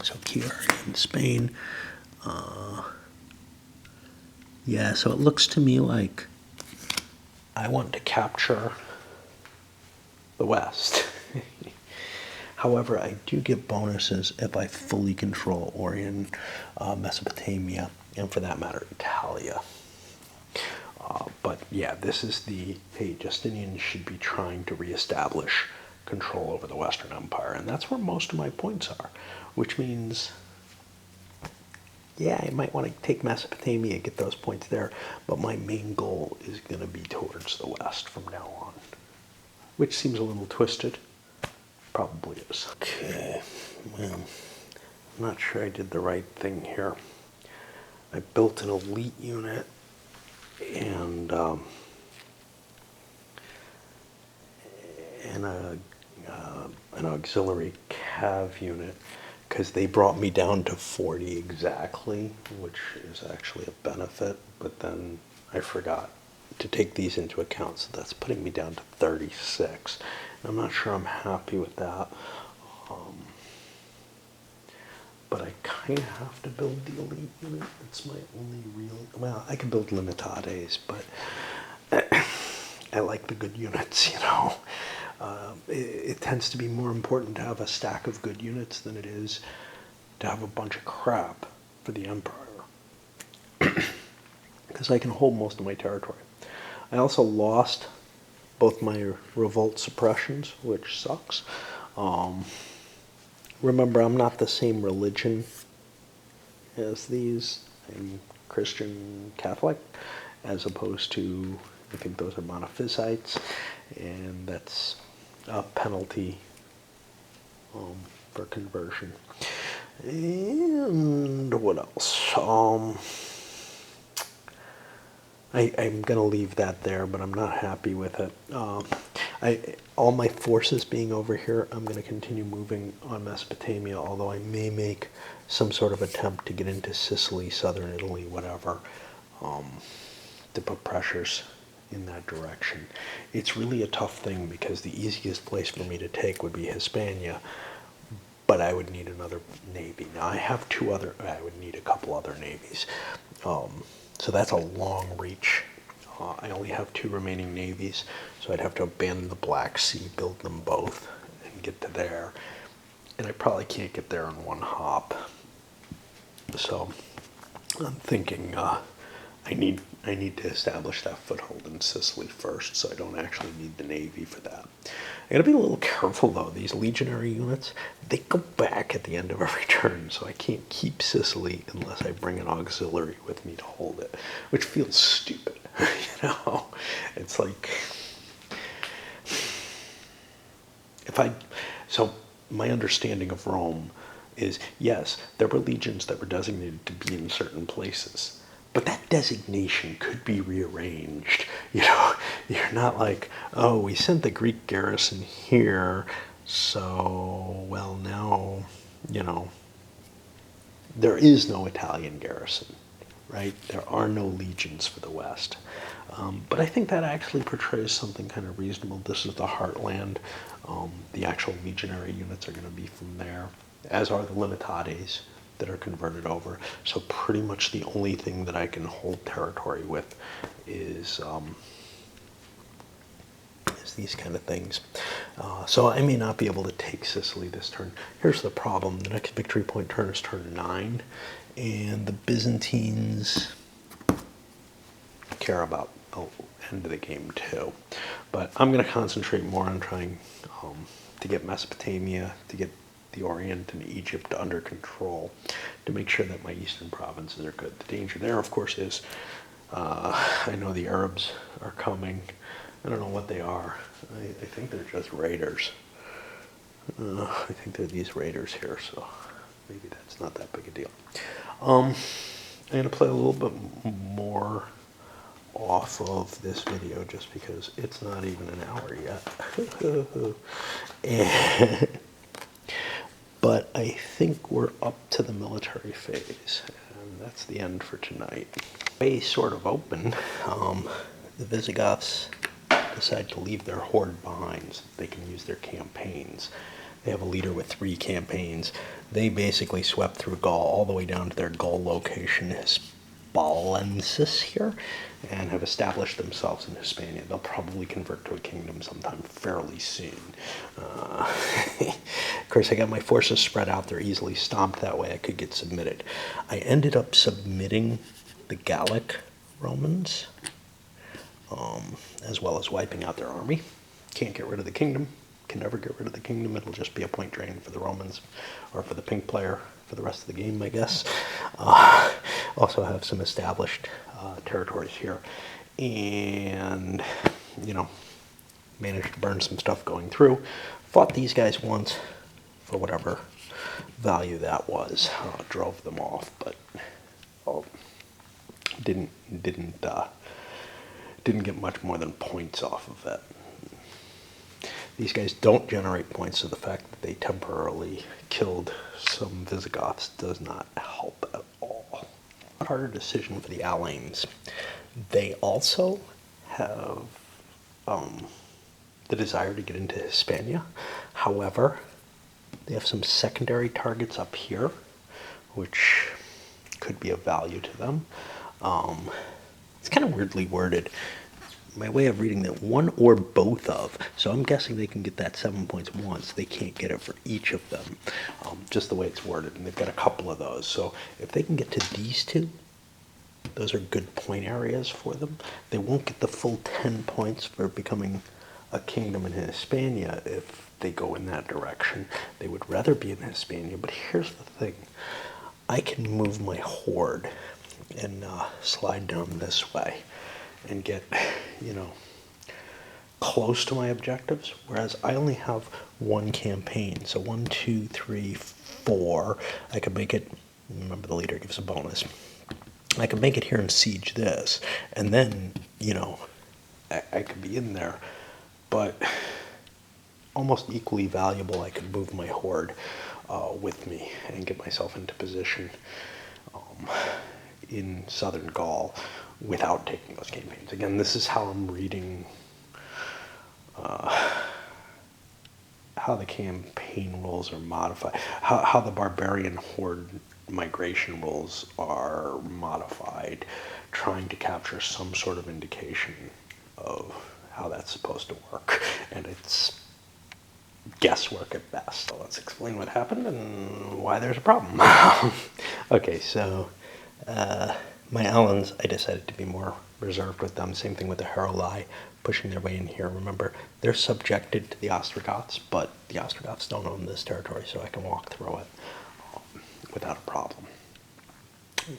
So here in Spain. Yeah, so it looks to me like I want to capture the West. However, I do get bonuses if I fully control Orient, Mesopotamia, and for that matter, Italia. But yeah, this is hey, Justinian should be trying to reestablish control over the Western Empire, and that's where most of my points are, which means, yeah, I might want to take Mesopotamia and get those points there, but my main goal is going to be towards the West from now on, which seems a little twisted. Probably is. Okay, well, I'm not sure I did the right thing here. I built an elite unit and an auxiliary cav unit because they brought me down to 40 exactly, which is actually a benefit, but then I forgot to take these into account, so that's putting me down to 36. And I'm not sure I'm happy with that. But I kind of have to build the elite unit. It's my only real... Well, I can build limitades, but I like the good units, It tends to be more important to have a stack of good units than it is to have a bunch of crap for the Empire. Because I can hold most of my territory. I also lost both my revolt suppressions, which sucks. Remember, I'm not the same religion as these. I'm Christian Catholic, as opposed to, I think those are monophysites, and that's a penalty for conversion. And what else? I'm going to leave that there, but I'm not happy with it. All my forces being over here, I'm going to continue moving on Mesopotamia, although I may make some sort of attempt to get into Sicily, southern Italy, whatever, to put pressures in that direction. It's really a tough thing because the easiest place for me to take would be Hispania, but I would need another navy. Now I have I would need a couple other navies. So that's a long reach. I only have 2 remaining navies, so I'd have to abandon the Black Sea, build them both, and get to there. And I probably can't get there in one hop. So I'm thinking I need to establish that foothold in Sicily first, so I don't actually need the navy for that. I gotta be a little careful though. These legionary units, they go back at the end of every turn, so I can't keep Sicily unless I bring an auxiliary with me to hold it, which feels stupid. You know, it's like so my understanding of Rome is, yes, there were legions that were designated to be in certain places, but that designation could be rearranged. You know, you're not like, oh, we sent the Greek garrison here, so, well, now, you know, there is no Italian garrison, right? There are no legions for the West. But I think that actually portrays something kind of reasonable. This is the heartland. The actual legionary units are going to be from there, as are the Limitates that are converted over. So pretty much the only thing that I can hold territory with is these kind of things. So I may not be able to take Sicily this turn. Here's the problem. The next victory point turn is turn 9, and the Byzantines care about the end of the game too. But I'm going to concentrate more on trying to get Mesopotamia, to get the Orient and Egypt under control, to make sure that my eastern provinces are good. The danger there, of course, is I know the Arabs are coming. I don't know what they are. I think they're just raiders. I think they're these raiders here, so maybe that's not that big a deal. I'm going to play a little bit more off of this video just because it's not even an hour yet. But I think we're up to the military phase, and that's the end for tonight. Way sort of open. The Visigoths decide to leave their horde behind so they can use their campaigns. They have a leader with 3 campaigns. They basically swept through Gaul all the way down to their Gaul location, Hispalensis here, and have established themselves in Hispania. They'll probably convert to a kingdom sometime fairly soon. Of course, I got my forces spread out. They're easily stomped that way. I could get submitted. I ended up submitting the Gallic Romans, as well as wiping out their army. Can't get rid of the kingdom. Can never get rid of the kingdom. It'll just be a point drain for the Romans, or for the pink player for the rest of the game, I guess. Also have some established territories here, and you know, managed to burn some stuff going through. Fought these guys once for whatever value that was. Drove them off, but didn't get much more than points off of it. These guys don't generate points, so the fact that they temporarily killed some Visigoths does not help at all. A harder decision for the Alains. They also have the desire to get into Hispania. However, they have some secondary targets up here, which could be of value to them. It's kind of weirdly worded. My way of reading that, one or both of. So I'm guessing they can get that 7 points once. They can't get it for each of them, just the way it's worded. And they've got a couple of those. So if they can get to these 2, those are good point areas for them. They won't get the full 10 points for becoming a kingdom in Hispania if they go in that direction. They would rather be in Hispania. But here's the thing. I can move my horde and slide down this way and get, you know, close to my objectives, whereas I only have 1 campaign. So 1, 2, 3, 4. I could make it, remember the leader gives a bonus. I could make it here and siege this, and then, you know, I could be in there but almost equally valuable. I could move my horde with me and get myself into position in southern Gaul without taking those campaigns. Again, this is how I'm reading how the campaign rules are modified, how the barbarian horde migration rules are modified, trying to capture some sort of indication of how that's supposed to work. And it's guesswork at best. So let's explain what happened and why there's a problem. Okay, so my Allens, I decided to be more reserved with them. Same thing with the Heruli pushing their way in here. Remember, they're subjected to the Ostrogoths, but the Ostrogoths don't own this territory, so I can walk through it without a problem.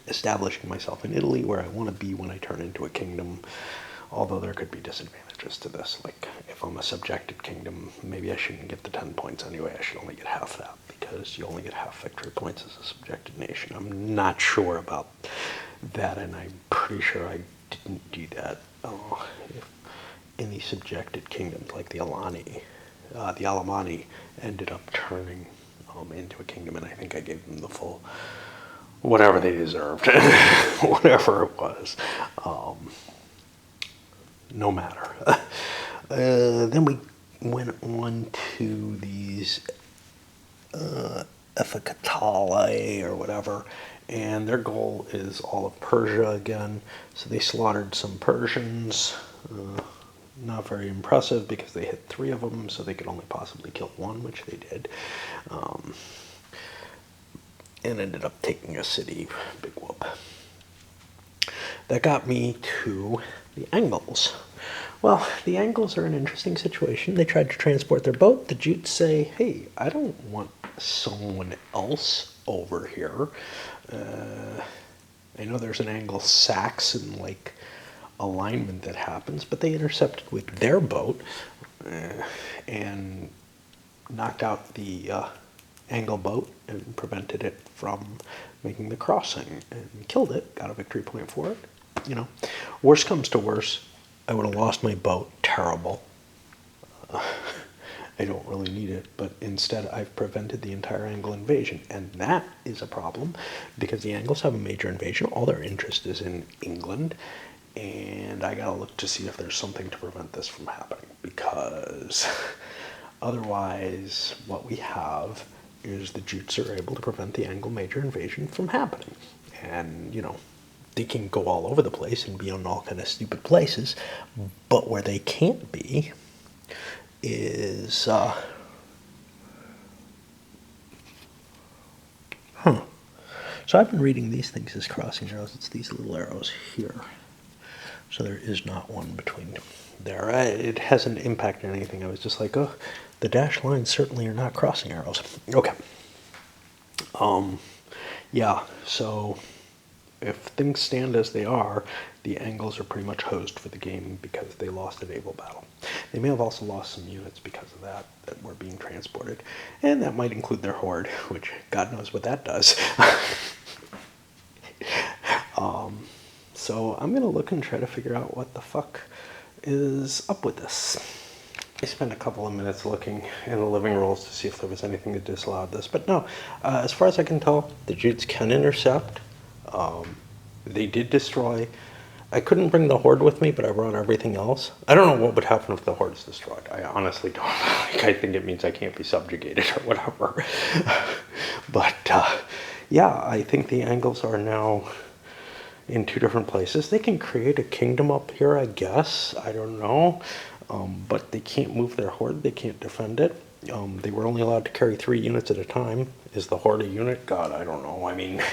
Establishing myself in Italy, where I want to be when I turn into a kingdom, although there could be disadvantages to this. Like, if I'm a subjected kingdom, maybe I shouldn't get the 10 points anyway. I should only get half that, because you only get half victory points as a subjected nation. I'm not sure about that, and I'm pretty sure I didn't do that in the subjected kingdoms, like the Alani. The Alemanni ended up turning into a kingdom, and I think I gave them the full whatever they deserved, whatever it was. No matter. Then we went on to these Ephicatalai or whatever, and their goal is all of Persia again. So they slaughtered some Persians. Not very impressive because they hit 3 of them, so they could only possibly kill 1, which they did. And ended up taking a city. Big whoop. That got me to the Angles. Well, the Angles are an interesting situation. They tried to transport their boat. The Jutes say, hey, I don't want someone else over here. I know there's an Anglo-Saxon, like, alignment that happens, but they intercepted with their boat and knocked out the Angle boat and prevented it from making the crossing and killed it, got a victory point for it. You know, worst comes to worst, I would have lost my boat. Terrible. I don't really need it, but instead I've prevented the entire Angle invasion, and that is a problem because the Angles have a major invasion. All their interest is in England, and I gotta look to see if there's something to prevent this from happening, because otherwise what we have is the Jutes are able to prevent the Angle major invasion from happening. And, you know, they can go all over the place and be on all kind of stupid places, but where they can't be is, So I've been reading these things as crossing arrows. It's these little arrows here. So there is not one between there. It hasn't impacted anything. I was just like, oh, the dashed lines certainly are not crossing arrows. Okay. Yeah, so if things stand as they are, the Angles are pretty much hosed for the game because they lost a naval battle. They may have also lost some units because of that were being transported, and that might include their horde, which God knows what that does. So I'm going to look and try to figure out what the fuck is up with this. I spent a couple of minutes looking in the living rules to see if there was anything that disallowed this, but no. As far as I can tell, the Jutes can intercept. They did destroy. I couldn't bring the horde with me, but I brought everything else. I don't know what would happen if the horde is destroyed. I honestly don't. Like, I think it means I can't be subjugated or whatever. But yeah, I think the Angles are now in 2 different places. They can create a kingdom up here, I guess. I don't know. But they can't move their horde. They can't defend it. They were only allowed to carry 3 units at a time. Is the horde a unit? God, I don't know. I mean,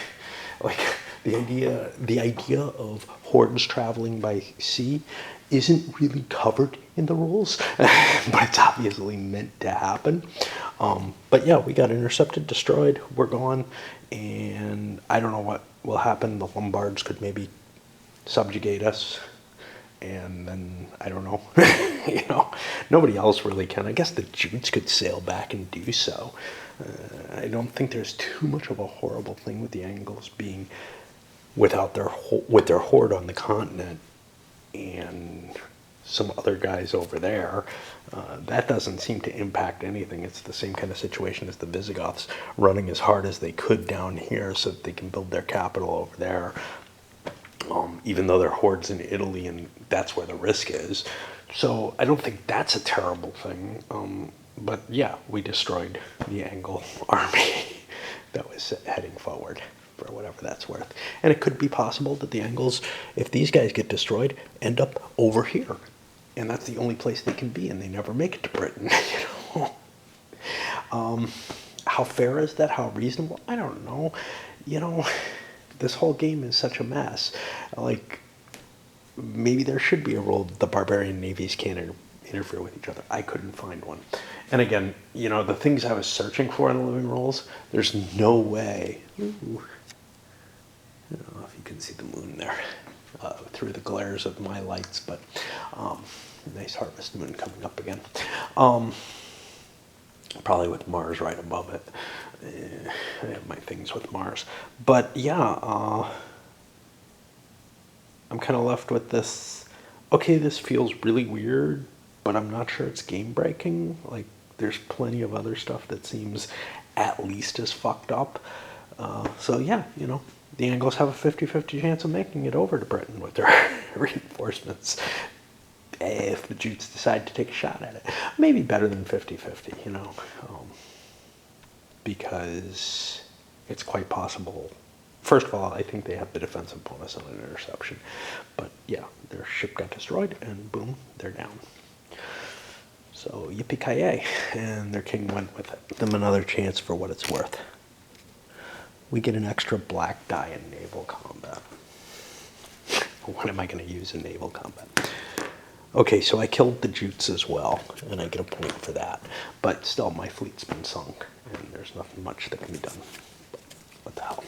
like, the idea of hordes traveling by sea isn't really covered in the rules, but it's obviously meant to happen. But yeah, we got intercepted, destroyed, we're gone, and I don't know what will happen. The Lombards could maybe subjugate us, and then, I don't know, you know, nobody else really can. I guess the Jutes could sail back and do so. I don't think there's too much of a horrible thing with the Angles being without with their horde on the continent and some other guys over there. That doesn't seem to impact anything. It's the same kind of situation as the Visigoths running as hard as they could down here so that they can build their capital over there, even though they're hordes in Italy and that's where the risk is. So I don't think that's a terrible thing. But yeah, we destroyed the Angle army that was heading forward, for whatever that's worth. And it could be possible that the Angles, if these guys get destroyed, end up over here. And that's the only place they can be, and they never make it to Britain, you know. How fair is that? How reasonable? I don't know. You know, this whole game is such a mess. Like, maybe there should be a rule that the barbarian navies can't interfere with each other. I couldn't find one. And again, you know, the things I was searching for in the living rules, there's no way. Ooh, I don't know if you can see the moon there through the glares of my lights, but nice harvest moon coming up again. Probably with Mars right above it. I have my things with Mars. But yeah, I'm kind of left with this. Okay, this feels really weird, but I'm not sure it's game breaking. Like, there's plenty of other stuff that seems at least as fucked up. So yeah, you know, the Angles have a 50-50 chance of making it over to Britain with their reinforcements if the Jutes decide to take a shot at it. Maybe better than 50-50, you know, because it's quite possible. First of all, I think they have the defensive bonus on an interception. But yeah, their ship got destroyed, and boom, they're down. So yippee-ki-yay, and their king went with it. Give them another chance for what it's worth. We get an extra black die in naval combat. What am I going to use in naval combat? Okay, so I killed the Jutes as well, and I get a point for that. But still, my fleet's been sunk, and there's nothing much that can be done. But what the hell?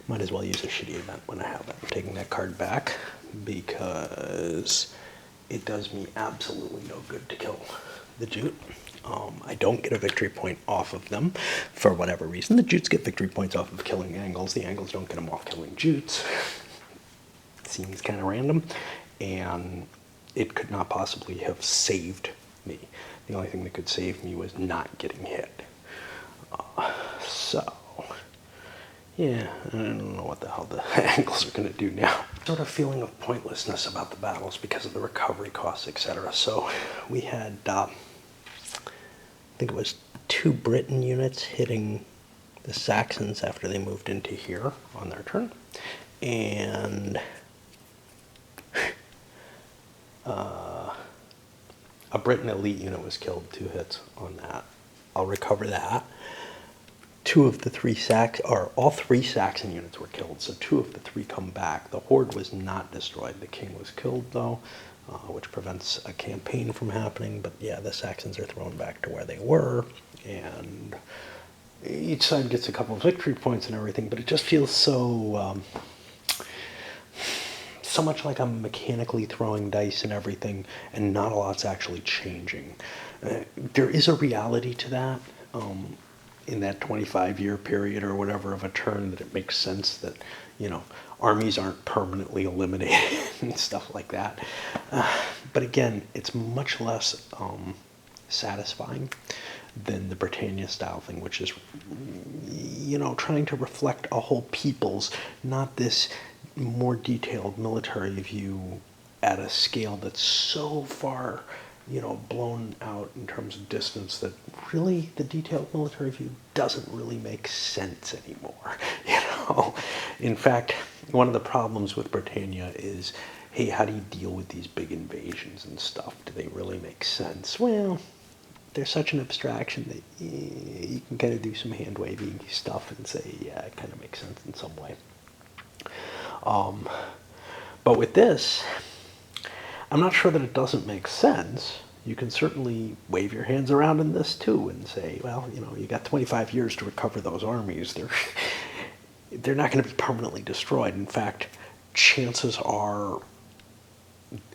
Might as well use a shitty event when I have it. I'm taking that card back because it does me absolutely no good to kill the Jute. I don't get a victory point off of them for whatever reason. The Jutes get victory points off of killing Angles. The Angles don't get them off killing Jutes. Seems kind of random, and it could not possibly have saved me. The only thing that could save me was not getting hit. So, yeah, I don't know what the hell the Angles are going to do now. Sort of feeling of pointlessness about the battles because of the recovery costs, etc. So we had, I think it was 2 Briton units hitting the Saxons after they moved into here on their turn. And a Briton elite unit was killed, 2 hits on that. I'll recover that. 2 of the 3 all 3 Saxon units were killed, so 2 of the 3 come back. The horde was not destroyed. The king was killed, though, which prevents a campaign from happening. But yeah, the Saxons are thrown back to where they were, and each side gets a couple of victory points and everything, but it just feels so much like I'm mechanically throwing dice and everything, and not a lot's actually changing. There is a reality to that. In that 25-year period or whatever of a turn, that it makes sense that, you know, armies aren't permanently eliminated and stuff like that. But again, it's much less satisfying than the Britannia style thing, which is, you know, trying to reflect a whole people's, not this more detailed military view at a scale that's so far, you know, blown out in terms of distance that really the detailed military view doesn't really make sense anymore, you know. In fact, one of the problems with Britannia is, hey, how do you deal with these big invasions and stuff? Do they really make sense? Well, they're such an abstraction that you can kind of do some hand-wavy stuff and say, yeah, it kind of makes sense in some way. But with this, I'm not sure that it doesn't make sense. You can certainly wave your hands around in this too and say, well, you know, you got 25 years to recover those armies. They're not going to be permanently destroyed. In fact, chances are,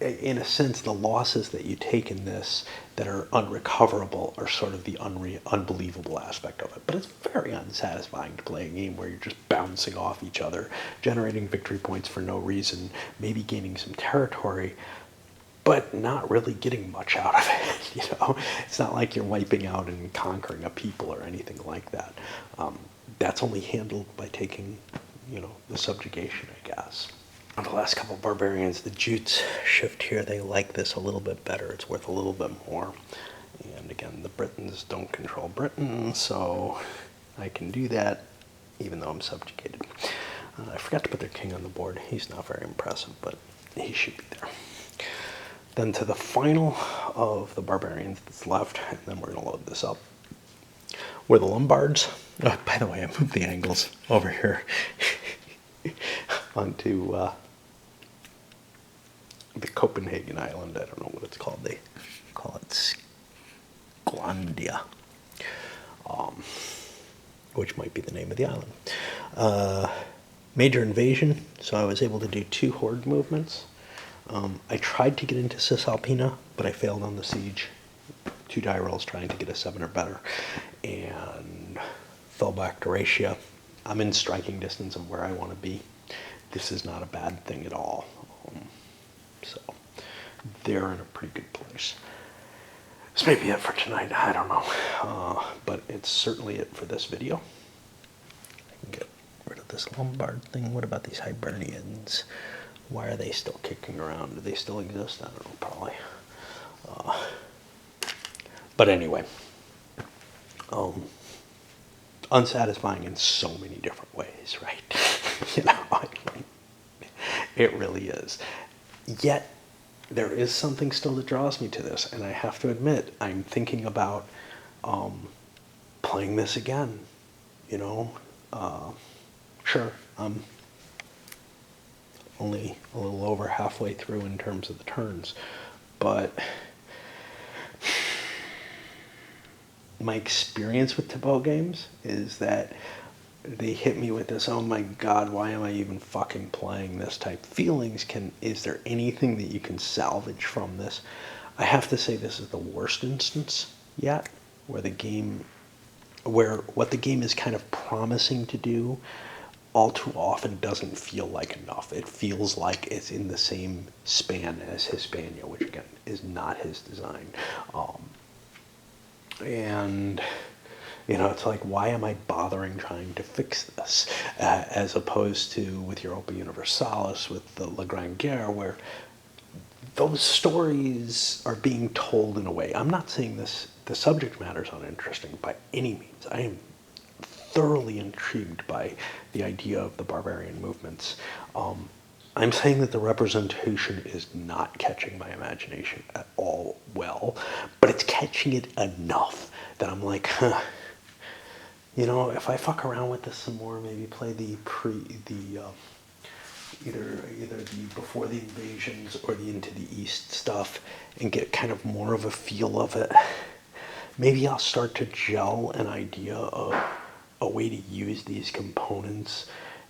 in a sense, the losses that you take in this that are unrecoverable are sort of the unbelievable aspect of it. But it's very unsatisfying to play a game where you're just bouncing off each other, generating victory points for no reason, maybe gaining some territory, but not really getting much out of it. It's not like you're wiping out and conquering a people or anything like that. That's only handled by taking, the subjugation, I guess. On the last couple of barbarians, the Jutes shift here. They like this a little bit better. It's worth a little bit more. And again, the Britons don't control Britain, so I can do that even though I'm subjugated. I forgot to put their king on the board. He's not very impressive, but he should be there. Then to the final of the barbarians that's left, and then we're going to load this up. We're the Lombards. Oh, by the way, I moved the angles over here onto the Copenhagen Island. I don't know what it's called. They call it Sklandia, which might be the name of the island. Major invasion, so I was able to do 2 horde movements. I tried to get into Cisalpina, but I failed on the siege. 2 die rolls trying to get a 7 or better, and fell back to Raetia. I'm in striking distance of where I want to be. This is not a bad thing at all. So they're in a pretty good place. This may be it for tonight, I don't know. But it's certainly it for this video. I can get rid of this Lombard thing. What about these Hibernians? Why are they still kicking around? Do they still exist? I don't know, probably. But anyway, unsatisfying in so many different ways, right? It really is. Yet, there is something still that draws me to this, and I have to admit, I'm thinking about playing this again, Sure, I'm only a little over halfway through in terms of the turns, but my experience with Tableau games is that they hit me with this, oh my god, why am I even fucking playing this type feelings. Is there anything that you can salvage from this? I have to say this is the worst instance yet, where what the game is kind of promising to do all too often doesn't feel like enough. It feels like it's in the same span as Hispania, which again is not his design. And it's like, why am I bothering trying to fix this? As opposed to with Europa Universalis, with the La Grande Guerre, where those stories are being told in a way. I'm not saying the subject matter is uninteresting by any means. I am thoroughly intrigued by the idea of the barbarian movements. I'm saying that the representation is not catching my imagination at all well, but it's catching it enough that I'm like, if I fuck around with this some more, maybe play either the before the invasions or the into the east stuff and get kind of more of a feel of it, maybe I'll start to gel an idea of a way to use these components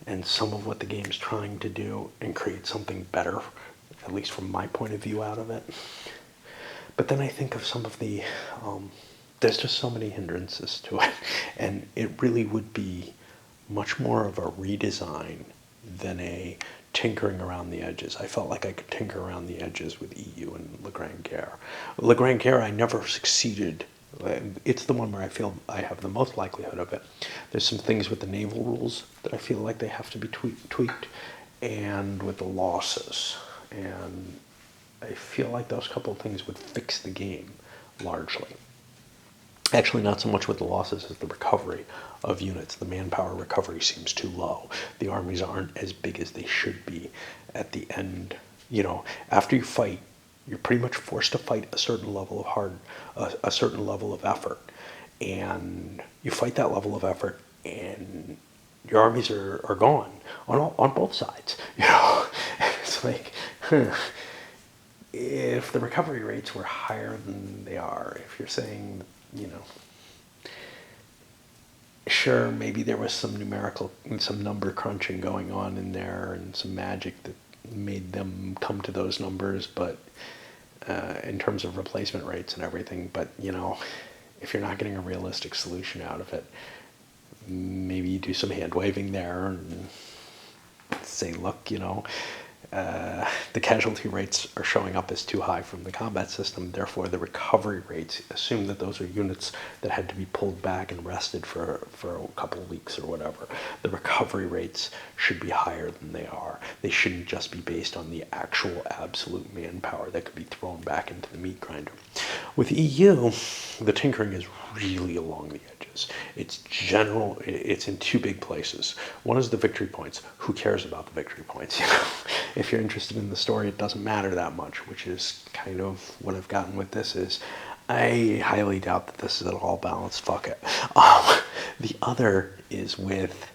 and some of what the game's trying to do and create something better, at least from my point of view, out of it. But then I think of some of the, there's just so many hindrances to it, and it really would be much more of a redesign than a tinkering around the edges. I felt like I could tinker around the edges with EU and La Grande Guerre. La Grande Guerre, I never succeeded. It's the one where I feel I have the most likelihood of it. There's some things with the naval rules that I feel like they have to be tweaked, and with the losses. And I feel like those couple of things would fix the game largely. Actually, not so much with the losses as the recovery of units. The manpower recovery seems too low. The armies aren't as big as they should be at the end. After you fight, you're pretty much forced to fight a certain level of a certain level of effort, and you fight that level of effort, and your armies are gone on both sides. It's like, if the recovery rates were higher than they are, if you're saying, sure, maybe there was some number crunching going on in there, and some magic that made them come to those numbers, but in terms of replacement rates and everything. But if you're not getting a realistic solution out of it, maybe you do some hand waving there and say, look, the casualty rates are showing up as too high from the combat system. Therefore, the recovery rates, assume that those are units that had to be pulled back and rested for a couple of weeks or whatever. The recovery rates should be higher than they are. They shouldn't just be based on the actual absolute manpower that could be thrown back into the meat grinder. With EU, the tinkering is really along the edges. It's general. It's in two big places. One is the victory points. Who cares about the victory points? If you're interested in the story, it doesn't matter that much, which is kind of what I've gotten with this. Is I highly doubt that this is at all balanced. Fuck it. The other is with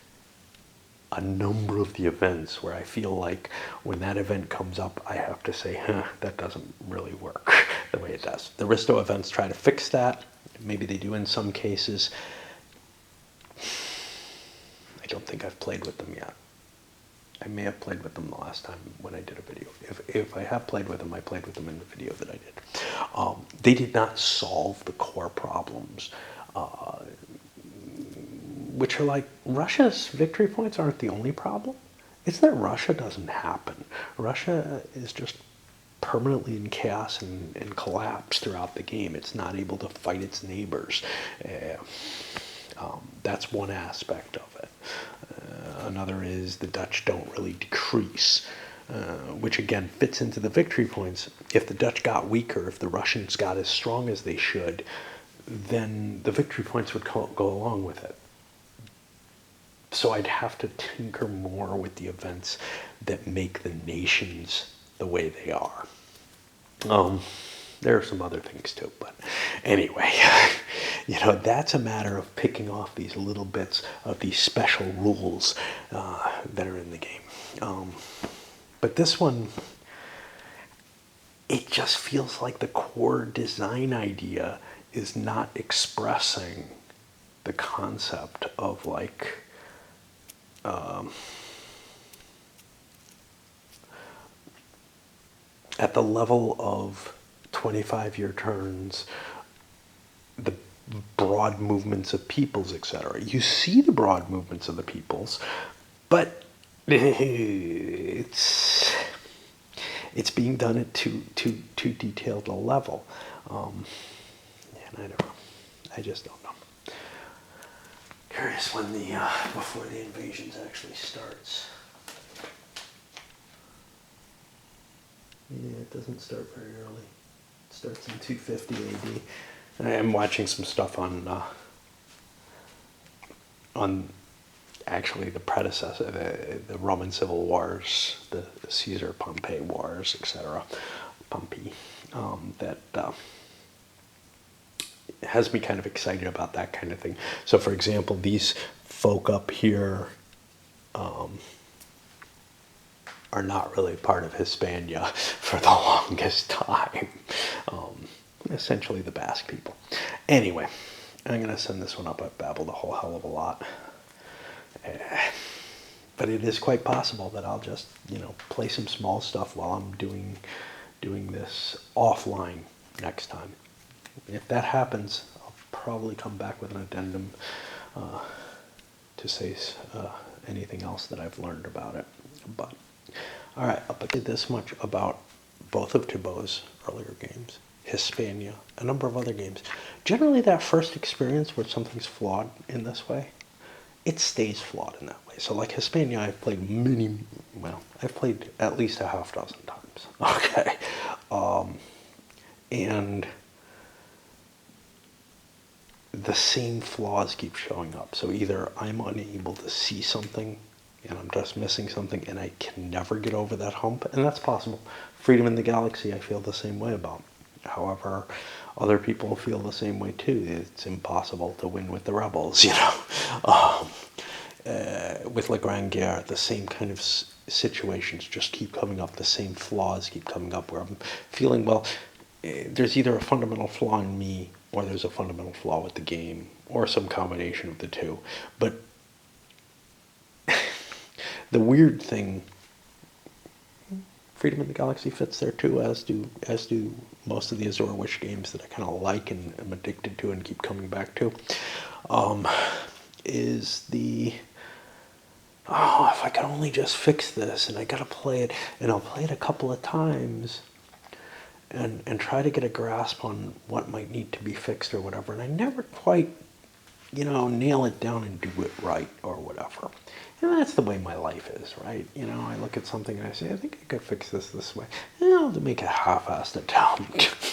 a number of the events where I feel like when that event comes up, I have to say, that doesn't really work the way it does. The Risto events try to fix that. Maybe they do in some cases. I don't think I've played with them yet. I may have played with them the last time when I did a video. If I have played with them, I played with them in the video that I did. They did not solve the core problems, which are like, Russia's victory points aren't the only problem. It's that Russia doesn't happen. Russia is just permanently in chaos and collapse throughout the game. It's not able to fight its neighbors. That's one aspect of it. Another is the Dutch don't really decrease, which again fits into the victory points. If the Dutch got weaker, if the Russians got as strong as they should, then the victory points would go along with it. So I'd have to tinker more with the events that make the nations the way they are. There are some other things too, but anyway, that's a matter of picking off these little bits of these special rules that are in the game. But this one, it just feels like the core design idea is not expressing the concept of like, at the level of 25-year turns, the broad movements of peoples, etc. You see the broad movements of the peoples, but it's being done at too detailed a level, and I don't know. I just don't know. Curious when before the invasions actually starts. Yeah, it doesn't start very early. It starts in 250 AD. I am watching some stuff on actually the predecessor, the Roman Civil Wars, the Caesar Pompey Wars, etc. Pompey, that has me kind of excited about that kind of thing. So, for example, these folk up here are not really part of Hispania for the longest time. Essentially the Basque people. Anyway, I'm going to send this one up. I've babbled a whole hell of a lot. But it is quite possible that I'll just, play some small stuff while I'm doing this offline next time. If that happens, I'll probably come back with an addendum to say anything else that I've learned about it. But all right, I'll say this much about both of Thibault's earlier games, Hispania, a number of other games. Generally, that first experience where something's flawed in this way, it stays flawed in that way. So like Hispania, I've played I've played at least a half dozen times. Okay. And the same flaws keep showing up. So either I'm unable to see something and I'm just missing something and I can never get over that hump, and that's possible. Freedom in the Galaxy I feel the same way about. However, other people feel the same way too. It's impossible to win with the rebels, with La Grande Guerre, the same kind of situations just keep coming up, the same flaws keep coming up where I'm feeling, there's either a fundamental flaw in me or there's a fundamental flaw with the game or some combination of the two. But the weird thing, Freedom in the Galaxy fits there too, as do most of the Azor Wish games that I kind of like and am addicted to and keep coming back to, is the oh, if I could only just fix this, and I gotta play it, and I'll play it a couple of times, and try to get a grasp on what might need to be fixed or whatever. And I never quite, nail it down and do it right or whatever. And that's the way my life is, right? I look at something and I say, I think I could fix this way. And I'll make a half-assed attempt.